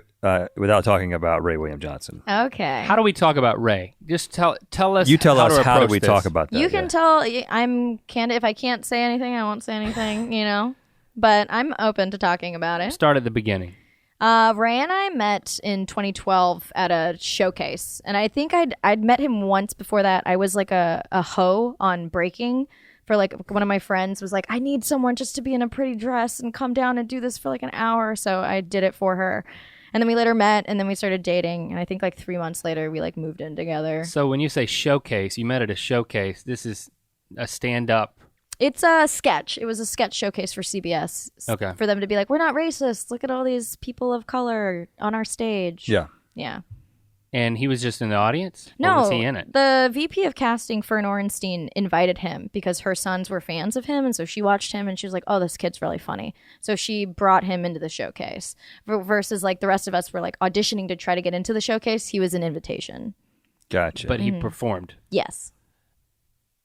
S1: without talking about Ray William Johnson.
S6: Okay.
S2: How do we talk about Ray? Just tell us.
S1: You tell us how do
S2: approach
S1: we
S2: this.
S1: talk about that.
S6: You can tell I'm candid. If I can't say anything, I won't say anything, But I'm open to talking about it.
S2: Start at the beginning.
S6: Ray and I met in 2012 at a showcase. And I think I'd met him once before that. I was like a hoe on breaking for like one of my friends was like, I need someone just to be in a pretty dress and come down and do this for like an hour. So I did it for her. And then we later met and then we started dating. And I think like 3 months later, we like moved in together.
S2: So when you say showcase, you met at a showcase. This is a stand-up.
S6: It's a sketch. It was a sketch showcase for CBS.
S2: Okay.
S6: For them to be like, we're not racist. Look at all these people of color on our stage.
S1: Yeah.
S6: Yeah.
S2: And he was just in the audience?
S6: No.
S2: Or was he in it?
S6: The VP of casting, Fern Orenstein, invited him because her sons were fans of him. And so she watched him and she was like, oh, this kid's really funny. So she brought him into the showcase. Versus like the rest of us were like auditioning to try to get into the showcase. He was an invitation.
S1: Gotcha.
S2: But he performed.
S6: Yes.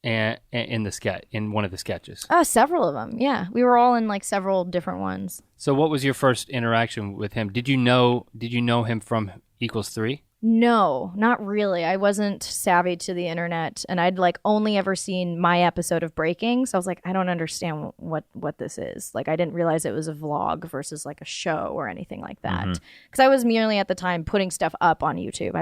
S2: And in one of the sketches.
S6: Several of them. Yeah. We were all in like several different ones.
S2: So what was your first interaction with him? Did you know him from Equals 3?
S6: No, not really. I wasn't savvy to the internet and I'd like only ever seen my episode of Breaking. So I was like, I don't understand what this is. Like I didn't realize it was a vlog versus like a show or anything like that. Because I was merely at the time putting stuff up on YouTube.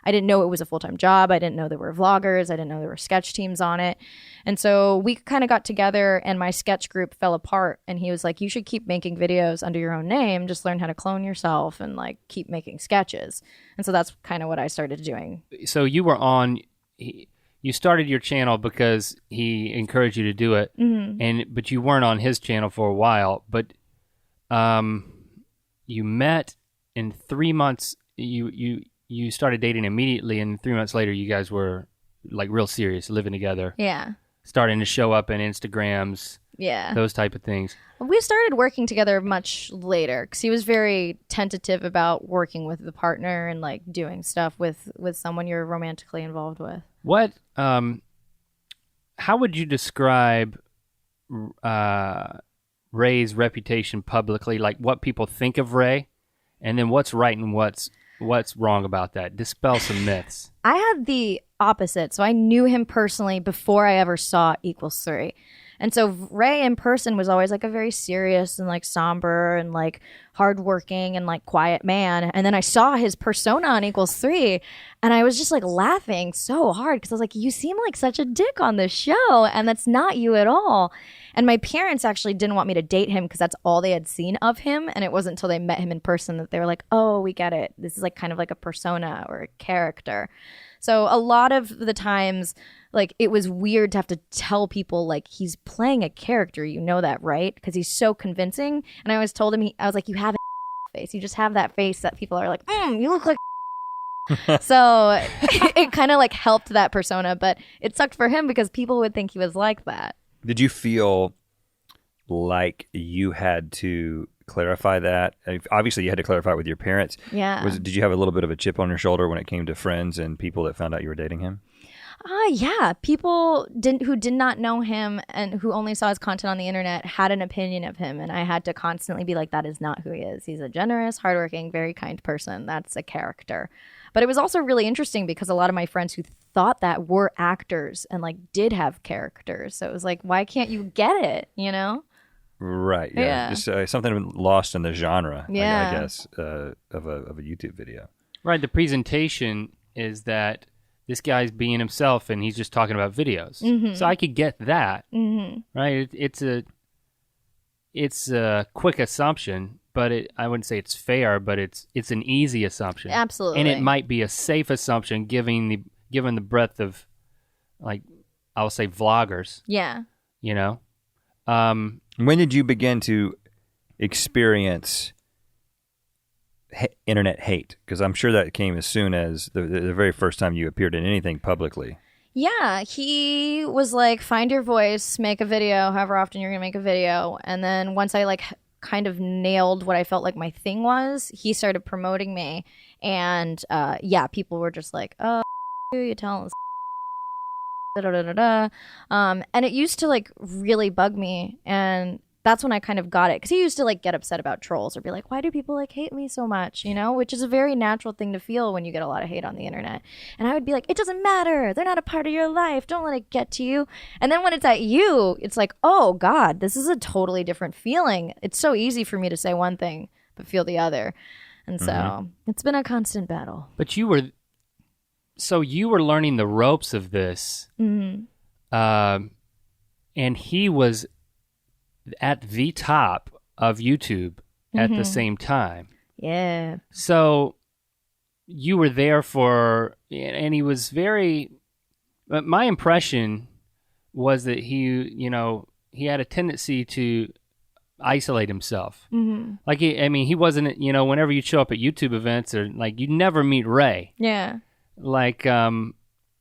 S6: I didn't know it was a full-time job. I didn't know there were vloggers. I didn't know there were sketch teams on it. And so we kind of got together and my sketch group fell apart. And he was like, you should keep making videos under your own name. Just learn how to clone yourself and like keep making sketches. And so that's kind of what I started doing.
S2: So you were you started your channel because he encouraged you to do it. But you weren't on his channel for a while. But you met in 3 months. You started dating immediately, and 3 months later, you guys were like real serious, living together.
S6: Yeah.
S2: Starting to show up in Instagrams.
S6: Yeah.
S2: Those type of things.
S6: We started working together much later because he was very tentative about working with the partner and like doing stuff with someone you're romantically involved with.
S2: What? How would you describe Ray's reputation publicly? Like what people think of Ray, and then what's right and what's wrong about that? Dispel some myths.
S6: I had the opposite. So I knew him personally before I ever saw Equals 3. And so Ray in person was always like a very serious and like somber and like hardworking and like quiet man. And then I saw his persona on Equals 3 and I was just like laughing so hard because I was like, you seem like such a dick on this show and that's not you at all. And my parents actually didn't want me to date him because that's all they had seen of him. And it wasn't until they met him in person that they were like, oh, we get it. This is like kind of like a persona or a character. So a lot of the times, like it was weird to have to tell people like he's playing a character. You know that, right? Because he's so convincing. And I always told him, I was like, you have a face. You just have that face that people are like, you look like So it kind of like helped that persona. But it sucked for him because people would think he was like that.
S1: Did you feel like you had to clarify that? Obviously, you had to clarify it with your parents.
S6: Yeah.
S1: Did you have a little bit of a chip on your shoulder when it came to friends and people that found out you were dating him?
S6: Yeah. People who did not know him and who only saw his content on the internet had an opinion of him. And I had to constantly be like, that is not who he is. He's a generous, hardworking, very kind person. That's a character. But it was also really interesting because a lot of my friends who thought that were actors and like did have characters. So it was like, why can't you get it, you know?
S1: Right. Yeah. Just something lost in the genre, I guess, of a YouTube video.
S2: Right. The presentation is that this guy's being himself and he's just talking about videos. Mm-hmm. So I could get that. Mm-hmm. Right. It's a quick assumption, but I wouldn't say it's fair, but it's an easy assumption.
S6: Absolutely.
S2: And it might be a safe assumption given the breadth of, like, I'll say vloggers.
S6: Yeah.
S2: you know?
S1: When did you begin to experience internet hate? Because I'm sure that came as soon as the very first time you appeared in anything publicly.
S6: Yeah, he was like, find your voice, make a video, however often you're gonna make a video. And then once I like kind of nailed what I felt like my thing was, he started promoting me. And yeah, people were just like, oh, you tell us. Da, da, da, da, da. And it used to like really bug me. And that's when I kind of got it. Because he used to like get upset about trolls or be like, why do people like hate me so much? You know, which is a very natural thing to feel when you get a lot of hate on the internet. And I would be like, it doesn't matter. They're not a part of your life. Don't let it get to you. And then when it's at you, it's like, oh God, this is a totally different feeling. It's so easy for me to say one thing, but feel the other. And so it's been a constant battle.
S2: But you were learning the ropes of this. And he was at the top of YouTube at the same time.
S6: Yeah.
S2: So you were there and he was my impression was that he had a tendency to isolate himself. Like, he wasn't, whenever you show up at YouTube events or like, you never meet Ray.
S6: Yeah.
S2: Like,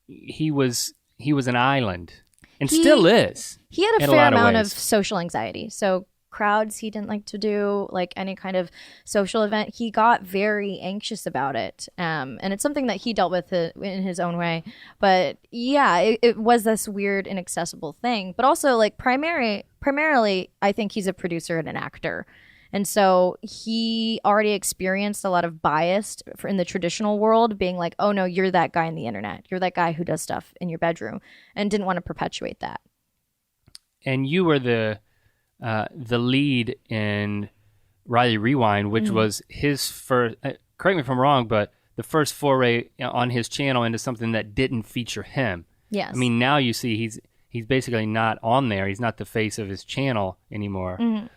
S2: he was an island. And still is.
S6: He had a fair amount of social anxiety. So crowds he didn't like to do, like any kind of social event. He got very anxious about it. And it's something that he dealt with in his own way. But yeah, it was this weird, inaccessible thing. But also like primarily, I think he's a producer and an actor. And so he already experienced a lot of bias in the traditional world, being like, oh no, you're that guy on the internet. You're that guy who does stuff in your bedroom, and didn't want to perpetuate that. And
S2: you were the lead in Riley Rewind, which was his first, correct me if I'm wrong, but the first foray on his channel into something that didn't feature him.
S6: Yes.
S2: I mean, now you see he's basically not on there. He's not the face of his channel anymore.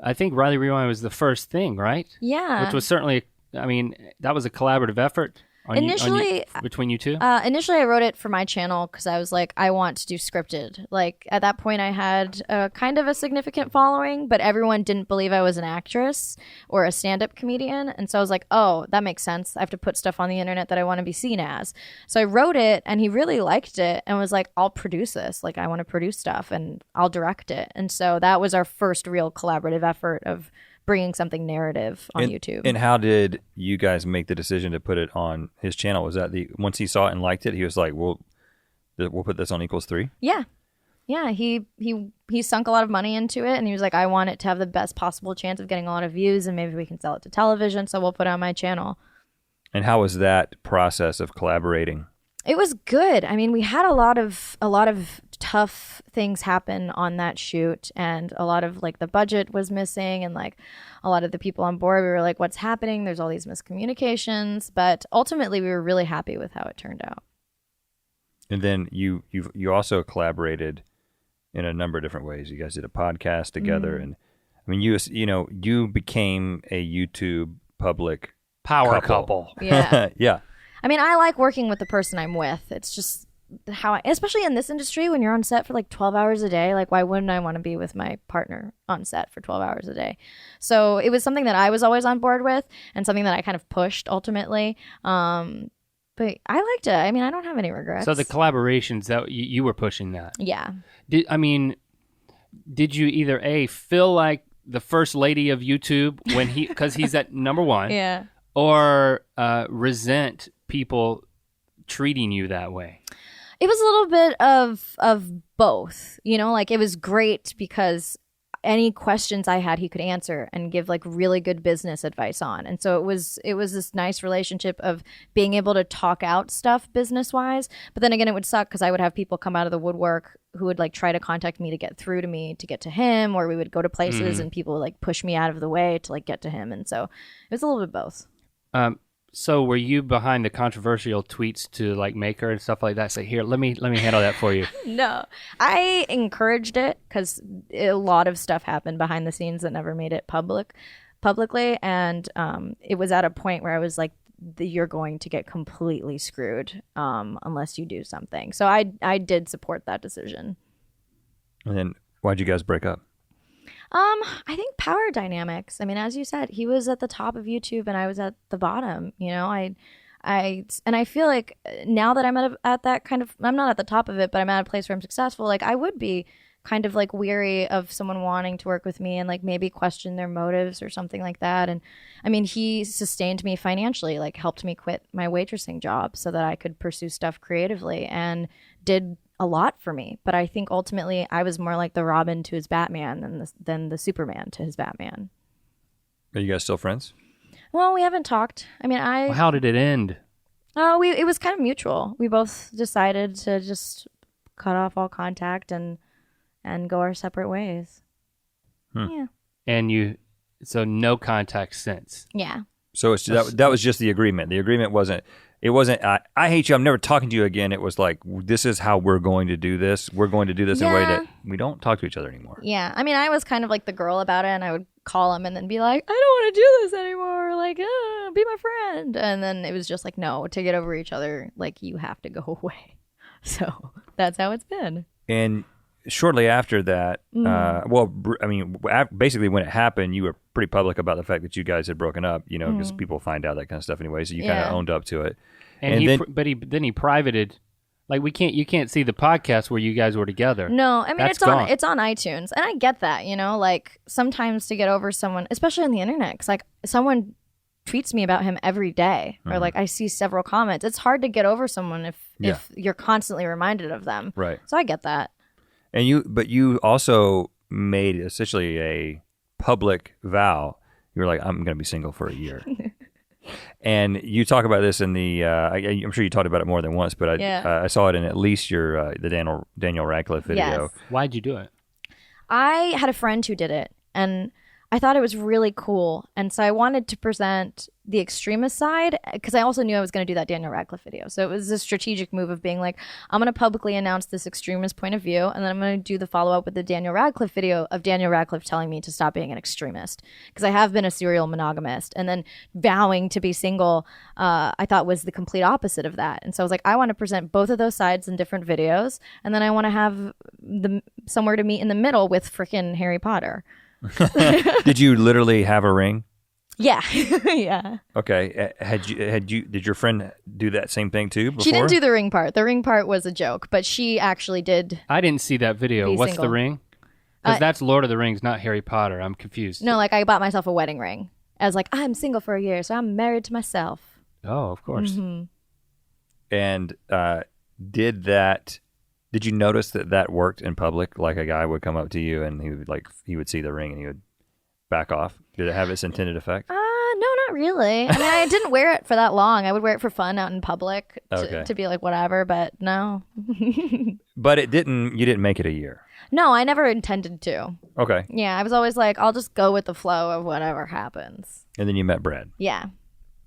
S2: I think Riley Rewind was the first thing, right?
S6: Yeah.
S2: Which was certainly, that was a collaborative effort between you two?
S6: Initially, I wrote it for my channel because I was like, I want to do scripted. Like, at that point, I had kind of a significant following, but everyone didn't believe I was an actress or a stand-up comedian. And so I was like, oh, that makes sense. I have to put stuff on the internet that I want to be seen as. So I wrote it, and he really liked it and was like, I'll produce this. Like, I want to produce stuff, and I'll direct it. And so that was our first real collaborative effort of bringing something narrative on YouTube.
S1: And how did you guys make the decision to put it on his channel? Was that once he saw it and liked it, he was like, we'll put this on Equals 3?
S6: Yeah. Yeah, he sunk a lot of money into it, and he was like, I want it to have the best possible chance of getting a lot of views, and maybe we can sell it to television, so we'll put it on my channel.
S1: And how was that process of collaborating?
S6: It was good. I mean, we had a lot of tough things happen on that shoot, and a lot of like the budget was missing, and like a lot of the people on board, we were like, what's happening? There's all these miscommunications, but ultimately we were really happy with how it turned out.
S1: And then you also collaborated in a number of different ways. You guys did a podcast together, and I mean, you became a YouTube public
S2: power couple.
S6: Yeah.
S1: Yeah.
S6: I mean, I like working with the person I'm with. It's just how especially in this industry, when you're on set for like 12 hours a day, like why wouldn't I want to be with my partner on set for 12 hours a day? So it was something that I was always on board with, and something that I kind of pushed ultimately. But I liked it. I mean, I don't have any regrets.
S2: So the collaborations, that you were pushing that.
S6: Yeah.
S2: Did you either feel like the first lady of YouTube because he's at number one,
S6: yeah,
S2: or resent people treating you that way?
S6: It was a little bit of both, like it was great because any questions I had, he could answer and give like really good business advice on. And so it was this nice relationship of being able to talk out stuff business wise. But then again, it would suck because I would have people come out of the woodwork who would like try to contact me to get through to me to get to him, or we would go to places and people would like push me out of the way to like get to him. And so it was a little bit both.
S2: So were you behind the controversial tweets to like make her and stuff like that? Say, here, let me handle that for you.
S6: No, I encouraged it because a lot of stuff happened behind the scenes that never made it publicly. And it was at a point where I was like, you're going to get completely screwed unless you do something. So I did support that decision.
S1: And then why'd you guys break up?
S6: I think power dynamics. I mean, as you said, he was at the top of YouTube and I was at the bottom. You know, I feel like now that I'm at that kind of, I'm not at the top of it, but I'm at a place where I'm successful. Like I would be kind of like weary of someone wanting to work with me and like maybe question their motives or something like that. And I mean, he sustained me financially, like helped me quit my waitressing job so that I could pursue stuff creatively and did a lot for me. But I think ultimately I was more like the Robin to his Batman than the Superman to his Batman.
S1: Are you guys still friends?
S6: Well, we haven't talked. I mean,
S2: Well, how did it end?
S6: it was kind of mutual. We both decided to just cut off all contact and go our separate ways. Yeah.
S2: And so no contact since.
S6: Yeah.
S1: So it's that was just the agreement. The agreement wasn't. It wasn't. I hate you. I'm never talking to you again. It was like, this is how we're going to do this. We're going to do this in a way that we don't talk to each other anymore.
S6: Yeah. I mean, I was kind of like the girl about it, and I would call him and then be like, I don't want to do this anymore. Like, be my friend. And then it was just like, no, to get over each other, like you have to go away. So that's how it's been.
S1: And shortly after that, basically when it happened, you were pretty public about the fact that you guys had broken up, you know, because people find out that kind of stuff anyway. So you kind of owned up to it.
S2: And then he privated, like you can't see the podcast where you guys were together.
S6: No, I mean
S2: That's
S6: it's on iTunes, and I get that, you know, like sometimes to get over someone, especially on the internet, because like someone tweets me about him every day, or like I see several comments. It's hard to get over someone if you're constantly reminded of them.
S1: Right.
S6: So I get that.
S1: And you also made essentially a public vow. You were like, I'm going to be single for a year. And you talk about this in the, I'm sure you talked about it more than once, but I saw it in at least your the Daniel Radcliffe video.
S6: Yes.
S2: Why'd you do it?
S6: I had a friend who did it, and I thought it was really cool. And so I wanted to present the extremist side, because I also knew I was going to do that Daniel Radcliffe video. So it was a strategic move of being like, I'm going to publicly announce this extremist point of view, and then I'm going to do the follow-up with the Daniel Radcliffe video of Daniel Radcliffe telling me to stop being an extremist, because I have been a serial monogamist. And then vowing to be single, I thought was the complete opposite of that. And so I was like, I want to present both of those sides in different videos, and then I want to have somewhere to meet in the middle with frickin' Harry Potter.
S1: Did you literally have a ring?
S6: Yeah. Yeah.
S1: Okay. Did your friend do that same thing too before?
S6: She didn't do the ring part. The ring part was a joke, but she actually did.
S2: I didn't see that video.
S6: Be
S2: What's
S6: single.
S2: the ring? Because that's Lord of the Rings, not Harry Potter. I'm confused.
S6: No, like I bought myself a wedding ring. I was like, I'm single for a year, so I'm married to myself.
S2: Oh, of course.
S6: Mm-hmm.
S1: And did you notice that worked in public? Like a guy would come up to you and he would see the ring and he would back off. Did it have its intended effect?
S6: No, not really. I mean, I didn't wear it for that long. I would wear it for fun out in public to be like whatever, but no.
S1: But you didn't make it a year.
S6: No, I never intended to.
S1: Okay.
S6: Yeah, I was always like, I'll just go with the flow of whatever happens.
S1: And then you met Brad.
S6: Yeah.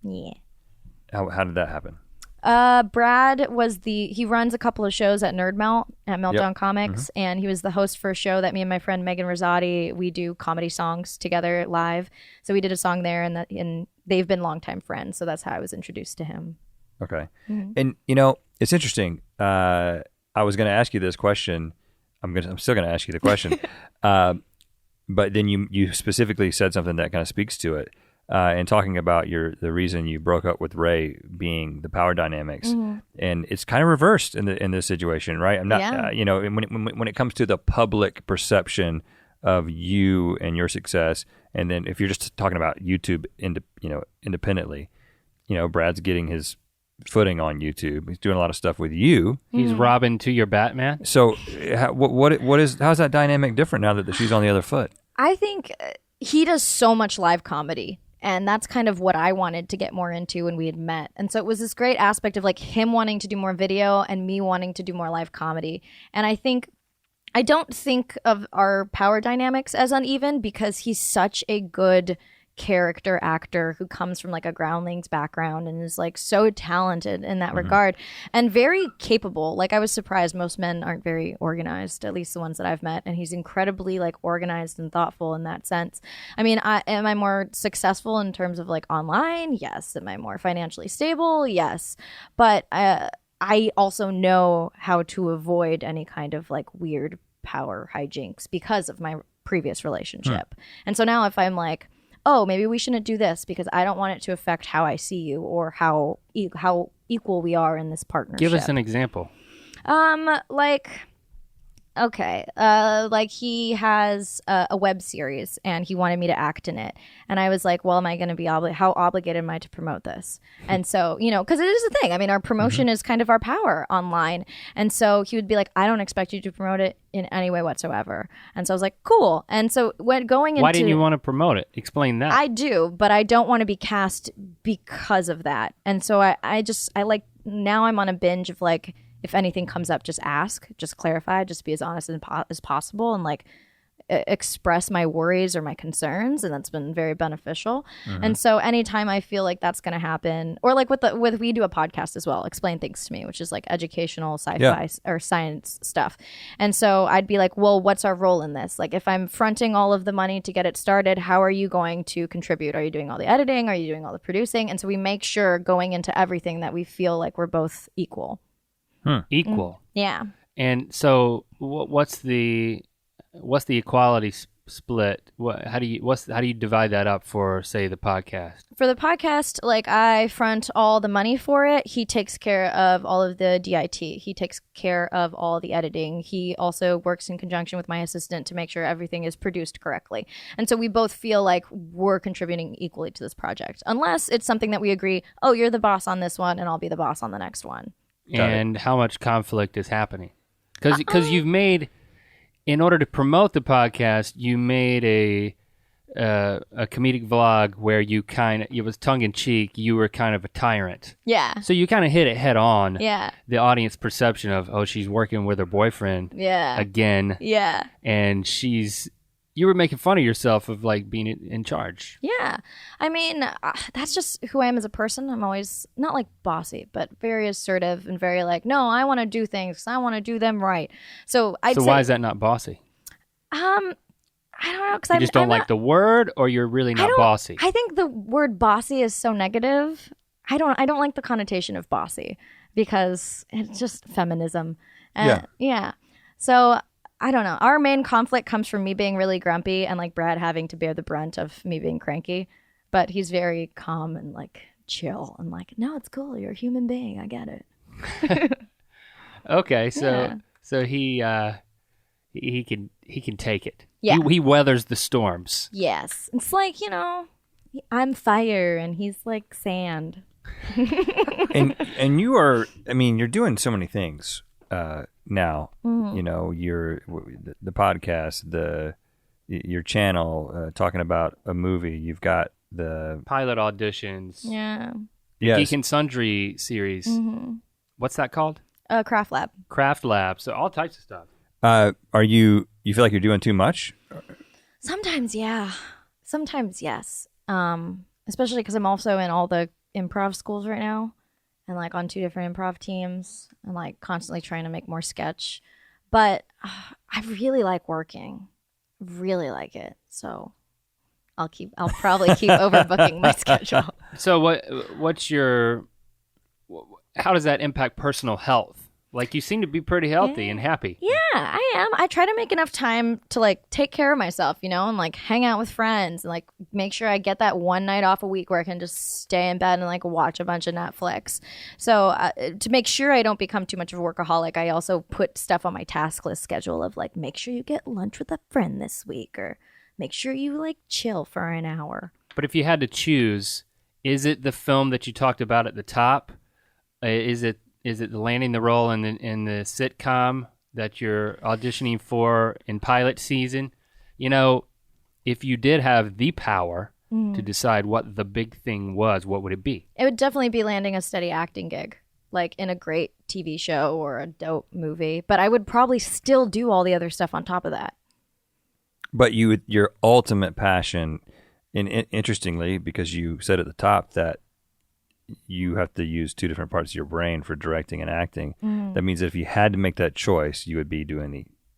S6: Yeah.
S1: How did that happen?
S6: Brad he runs a couple of shows at Nerd Melt at Meltdown Comics, and he was the host for a show that me and my friend Megan Rosati, we do comedy songs together live. So we did a song there, and they've been longtime friends. So that's how I was introduced to him.
S1: Okay. Mm-hmm. And you know, it's interesting. I was going to ask you this question. I'm still going to ask you the question. But then you specifically said something that kind of speaks to it. And talking about the reason you broke up with Ray being the power dynamics, and it's kind of reversed in this situation, right? I'm not, when it comes to the public perception of you and your success, and then if you're just talking about YouTube, independently, Brad's getting his footing on YouTube. He's doing a lot of stuff with you.
S2: He's Robin to your Batman.
S1: So, how's that dynamic different now that she's on the other foot?
S6: I think he does so much live comedy. And that's kind of what I wanted to get more into when we had met. And so it was this great aspect of like him wanting to do more video and me wanting to do more live comedy. And I don't think of our power dynamics as uneven, because he's such a good character actor who comes from like a Groundlings background and is like so talented in that regard and very capable. Like I was surprised most men aren't very organized, at least the ones that I've met, and he's incredibly like organized and thoughtful in that sense. I mean, am I more successful in terms of like online? Yes. Am I more financially stable? Yes. But I also know how to avoid any kind of like weird power hijinks because of my previous relationship. And so now if I'm like, oh, maybe we shouldn't do this because I don't want it to affect how I see you or how equal we are in this partnership.
S2: Give us an example.
S6: Like he has a web series and he wanted me to act in it. And I was like, well, am I going to be how obligated am I to promote this? And so, because it is a thing. I mean, our promotion is kind of our power online. And so he would be like, I don't expect you to promote it in any way whatsoever. And so I was like, cool. And so when going into...
S2: Why didn't you want to promote it? Explain that.
S6: I do, but I don't want to be cast because of that. And so I like, now I'm on a binge of like, if anything comes up, just ask, just clarify, just be as honest as possible and like express my worries or my concerns. And that's been very beneficial. And so anytime I feel like that's going to happen, or like we do a podcast as well, Explain Things to Me, which is like educational sci-fi or science stuff. And so I'd be like, well, what's our role in this? Like if I'm fronting all of the money to get it started, how are you going to contribute? Are you doing all the editing? Are you doing all the producing? And so we make sure going into everything that we feel like we're both equal.
S2: Equal.
S6: Yeah.
S2: And so what's the equality split? How do you divide that up for, say, the podcast?
S6: For the podcast, like I front all the money for it. He takes care of all of the DIT. He takes care of all the editing. He also works in conjunction with my assistant to make sure everything is produced correctly. And so we both feel like we're contributing equally to this project. Unless it's something that we agree, oh, you're the boss on this one and I'll be the boss on the next one.
S2: And how much conflict is happening? Because you've made, in order to promote the podcast, you made a comedic vlog where it was tongue in cheek. You were kind of a tyrant.
S6: Yeah.
S2: So you kind of hit it head on.
S6: Yeah.
S2: The audience perception of, oh, she's working with her boyfriend.
S6: Yeah.
S2: Again.
S6: Yeah.
S2: And you were making fun of yourself of like being in charge.
S6: Yeah. I mean, that's just who I am as a person. I'm always not like bossy, but very assertive and very like, no, I want to do things. I want to do them right. So
S2: why is that not bossy?
S6: I don't know. Cause
S2: you just don't like the word, or you're really not bossy?
S6: I think the word bossy is so negative. I don't like the connotation of bossy because it's just feminism. Yeah. So I don't know. Our main conflict comes from me being really grumpy and like Brad having to bear the brunt of me being cranky. But he's very calm and like chill and like, no, it's cool. You're a human being. I get it.
S2: Okay, so he can take it.
S6: Yeah.
S2: He weathers the storms.
S6: Yes. It's like, I'm fire and he's like sand.
S1: and you are, I mean, you're doing so many things now. You're the podcast, your channel, talking about a movie. You've got the
S2: pilot auditions.
S6: Yeah.
S1: Yes.
S2: Geek and Sundry series. What's that called?
S6: Craft Lab.
S2: Craft Lab. So all types of stuff.
S1: You feel like you're doing too much?
S6: Sometimes, yeah. Sometimes, yes. Especially because I'm also in all the improv schools right now and like on 2 different improv teams and like constantly trying to make more sketch. But I really like working. Really like it. So I'll probably keep overbooking my schedule.
S2: So how does that impact personal health? Like, you seem to be pretty healthy and happy.
S6: Yeah, I am. I try to make enough time to like take care of myself, and like hang out with friends and like make sure I get that one night off a week where I can just stay in bed and like watch a bunch of Netflix. So to make sure I don't become too much of a workaholic, I also put stuff on my task list schedule of like, make sure you get lunch with a friend this week, or make sure you like chill for an hour.
S2: But if you had to choose, is it the film that you talked about at the top? Is it landing the role in the sitcom that you're auditioning for in pilot season? If you did have the power to decide what the big thing was, what would it be?
S6: It would definitely be landing a steady acting gig, like in a great TV show or a dope movie. But I would probably still do all the other stuff on top of that.
S1: But your ultimate passion, and interestingly, because you said at the top that you have to use 2 different parts of your brain for directing and acting. That means that if you had to make that choice, you would be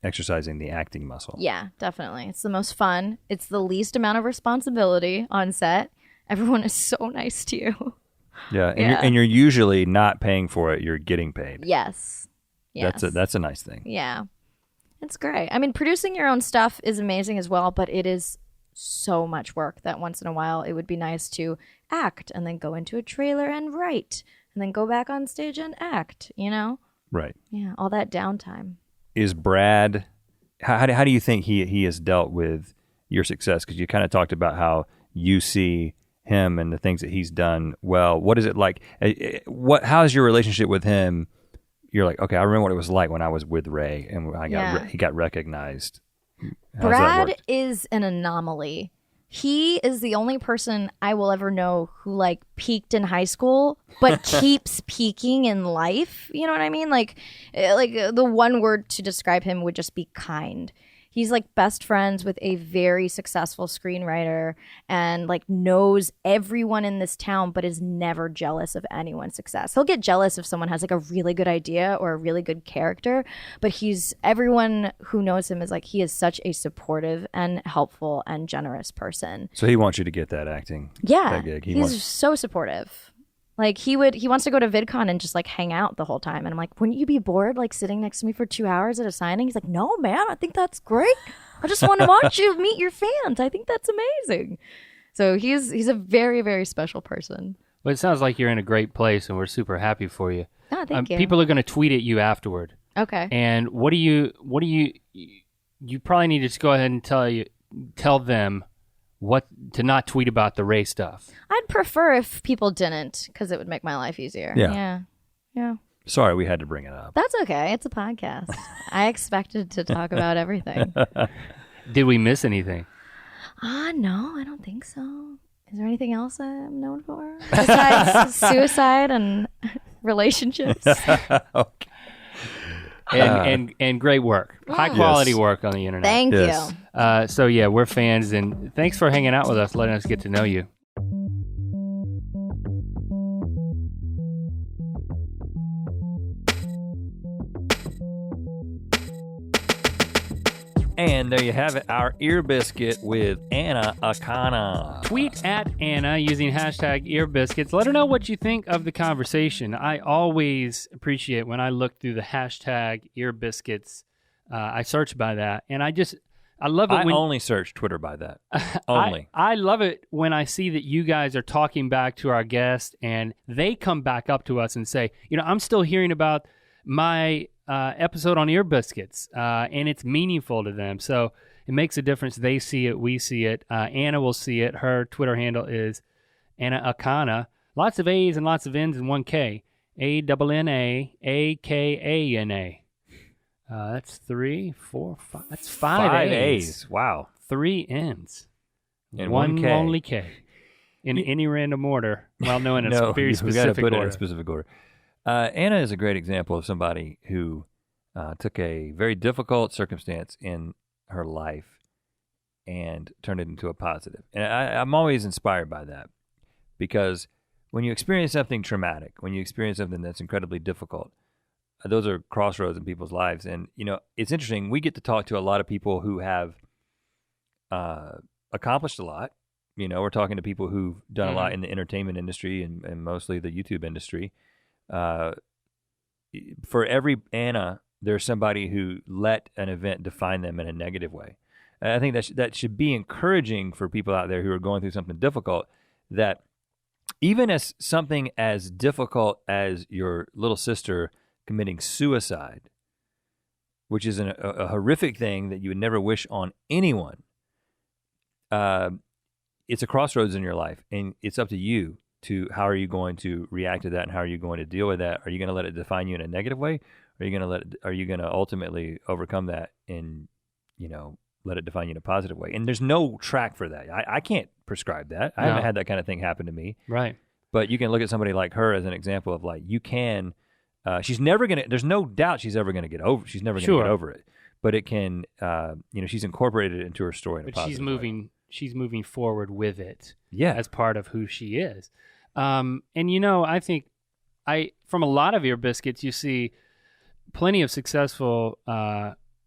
S1: exercising the acting muscle.
S6: Yeah, definitely. It's the most fun. It's the least amount of responsibility on set. Everyone is so nice to you.
S1: Yeah, and you're usually not paying for it. You're getting paid.
S6: Yes.
S1: That's a nice thing.
S6: Yeah. It's great. I mean, producing your own stuff is amazing as well, but it is so much work that once in a while it would be nice to act and then go into a trailer and write and then go back on stage and act, you know?
S1: Right.
S6: Yeah, all that downtime.
S1: Is Brad, how do you think he has dealt with your success? Because you kind of talked about how you see him and the things that he's done well. What is it like? How is your relationship with him? You're like, okay, I remember what it was like when I was with Ray and he got recognized. How's that
S6: Brad
S1: worked?
S6: is an anomaly. He is the only person I will ever know who like peaked in high school, but keeps peaking in life. You know what I mean? Like the one word to describe him would just be kind. He's like best friends with a very successful screenwriter and like knows everyone in this town, but is never jealous of anyone's success. He'll get jealous if someone has like a really good idea or a really good character, but everyone who knows him is like, he is such a supportive and helpful and generous person.
S1: So he wants you to get that acting.
S6: Yeah.
S1: That gig.
S6: He's so supportive. Like he wants to go to VidCon and just like hang out the whole time. And I'm like, wouldn't you be bored like sitting next to me for 2 hours at a signing? He's like, no, man, I think that's great. I just want to watch you meet your fans. I think that's amazing. So he's a very, very special person.
S2: Well, it sounds like you're in a great place and we're super happy for you.
S6: Oh, thank you.
S2: People are going to tweet at you afterward.
S6: Okay.
S2: And what do you probably need to just go ahead and tell them what to not tweet about the Ray stuff.
S6: I'd prefer if people didn't, because it would make my life easier. Yeah.
S1: Sorry, we had to bring it up.
S6: That's okay. It's a podcast. I expected to talk about everything.
S2: Did we miss anything?
S6: No, I don't think so. Is there anything else I'm known for besides suicide and relationships?
S1: Okay.
S2: And great work, high quality work on the internet.
S6: Thank
S1: Yes.
S6: you.
S2: So yeah, we're fans, and thanks for hanging out with us, letting us get to know you.
S1: And there you have it, our ear biscuit with Anna Akana.
S2: Tweet at Anna using hashtag earbiscuits. Let her know what you think of the conversation. I always appreciate when I look through the hashtag earbiscuits. I search by that, and I love it.
S1: I only search Twitter by that. Only.
S2: I love it when I see that you guys are talking back to our guests, and they come back up to us and say, I'm still hearing about my episode on Ear Biscuits, and it's meaningful to them. So it makes a difference. They see it, we see it. Anna will see it. Her Twitter handle is Anna Akana. Lots of A's and lots of N's and one K. ANNA AKANA. That's 3, 4, 5. That's 5 A's.
S1: Wow.
S2: 3 N's.
S1: And
S2: one
S1: 1 K.
S2: lonely K. In any random order. Well, no, in a
S1: No,
S2: very
S1: we
S2: specific
S1: got to put
S2: order.
S1: it in a specific order. Anna is a great example of somebody who took a very difficult circumstance in her life and turned it into a positive. And I'm always inspired by that, because when you experience something traumatic, when you experience something that's incredibly difficult, those are crossroads in people's lives. And, it's interesting. We get to talk to a lot of people who have accomplished a lot. We're talking to people who've done a lot in the entertainment industry and mostly the YouTube industry. For every Anna, there's somebody who let an event define them in a negative way. And I think that should be encouraging for people out there who are going through something difficult, that even as something as difficult as your little sister committing suicide, which is a horrific thing that you would never wish on anyone, it's a crossroads in your life, and it's up to you to how are you going to react to that, and how are you going to deal with that? Are you going to let it define you in a negative way? Or are you going to ultimately overcome that and, let it define you in a positive way? And there's no track for that. I can't prescribe that. I haven't had that kind of thing happen to me.
S2: Right.
S1: But you can look at somebody like her as an example of like, you can, she's never going to, there's no doubt she's ever going to get over, she's never going to get over it. But it can, she's incorporated it into her story in a positive way.
S2: She's moving forward with it.
S1: Yeah.
S2: As part of who she is. And I think from a lot of Ear Biscuits, you see plenty of successful,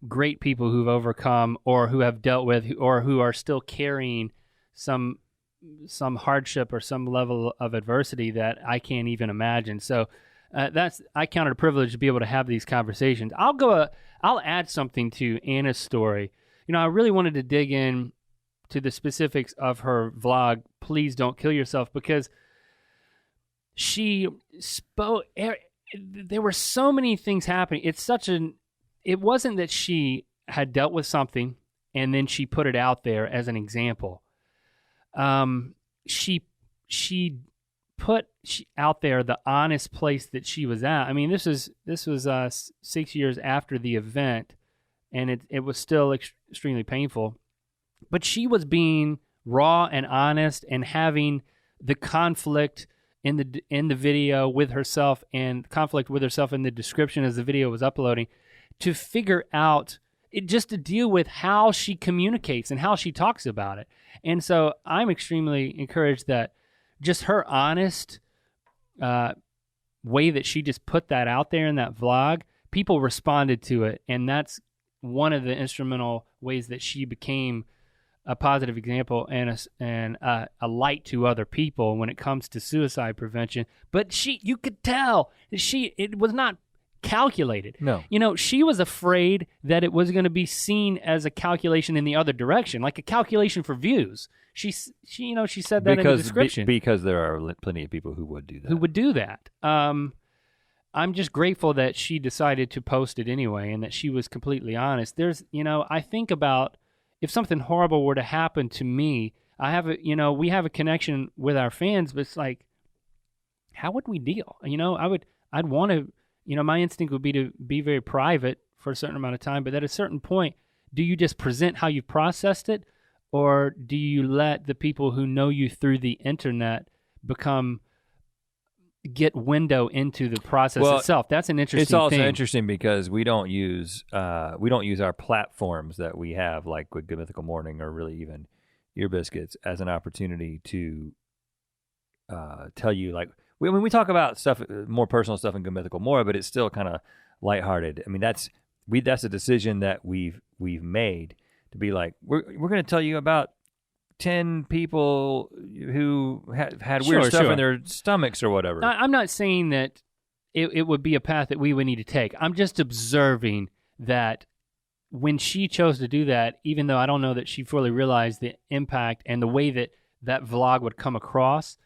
S2: great people who've overcome or who have dealt with or who are still carrying some hardship or some level of adversity that I can't even imagine. So I count it a privilege to be able to have these conversations. I'll add something to Anna's story. I really wanted to dig in to the specifics of her vlog, Please Don't Kill Yourself, because she spoke, there were so many things happening. It wasn't that she had dealt with something and then she put it out there as an example. She put out there the honest place that she was at. I mean, this was 6 years after the event, and it was still extremely painful. But she was being raw and honest and having the conflict in the video with herself and conflict with herself in the description as the video was uploading to figure out just to deal with how she communicates and how she talks about it. And so I'm extremely encouraged that just her honest way that she just put that out there in that vlog, people responded to it. And that's one of the instrumental ways that she became a positive example and a light to other people when it comes to suicide prevention. But you could tell it was not calculated.
S1: No.
S2: She was afraid that it was going to be seen as a calculation in the other direction, like a calculation for views. She said that in the description.
S1: Because there are plenty of people who would do that. I'm just grateful that she decided to post it anyway and that she was completely honest. I think about if something horrible were to happen to me, we have a connection with our fans, but it's like, how would we deal? I'd want to, my instinct would be to be very private for a certain amount of time, but at a certain point, do you just present how you processed it, or do you let the people who know you through the internet get window into the process itself? That's an interesting thing. It's also interesting because we don't use our platforms that we have, like with Good Mythical Morning or really even Your Biscuits, as an opportunity to tell you, like, when we talk about stuff, more personal stuff in Good Mythical more, but it's still kind of lighthearted. I mean, that's a decision that we've made to be like, we're going to tell you about 10 people who had weird stuff in their stomachs or whatever.
S2: I'm not saying that it would be a path that we would need to take. I'm just observing that when she chose to do that, even though I don't know that she fully realized the impact and the way that vlog would come across,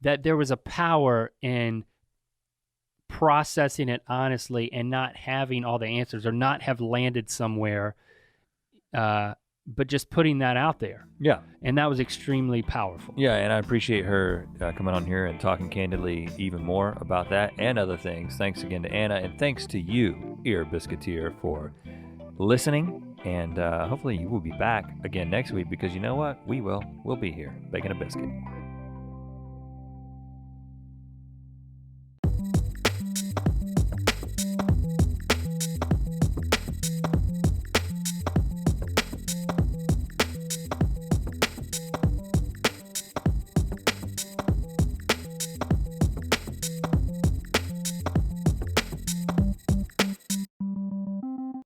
S2: that there was a power in processing it honestly and not having all the answers or not have landed somewhere, but just putting that out there.
S1: Yeah.
S2: And that was extremely powerful.
S1: Yeah, and I appreciate her coming on here and talking candidly even more about that and other things. Thanks again to Anna, and thanks to you, Ear Biscuiteer, for listening. And hopefully you will be back again next week, because you know what? We will. We'll be here baking a biscuit.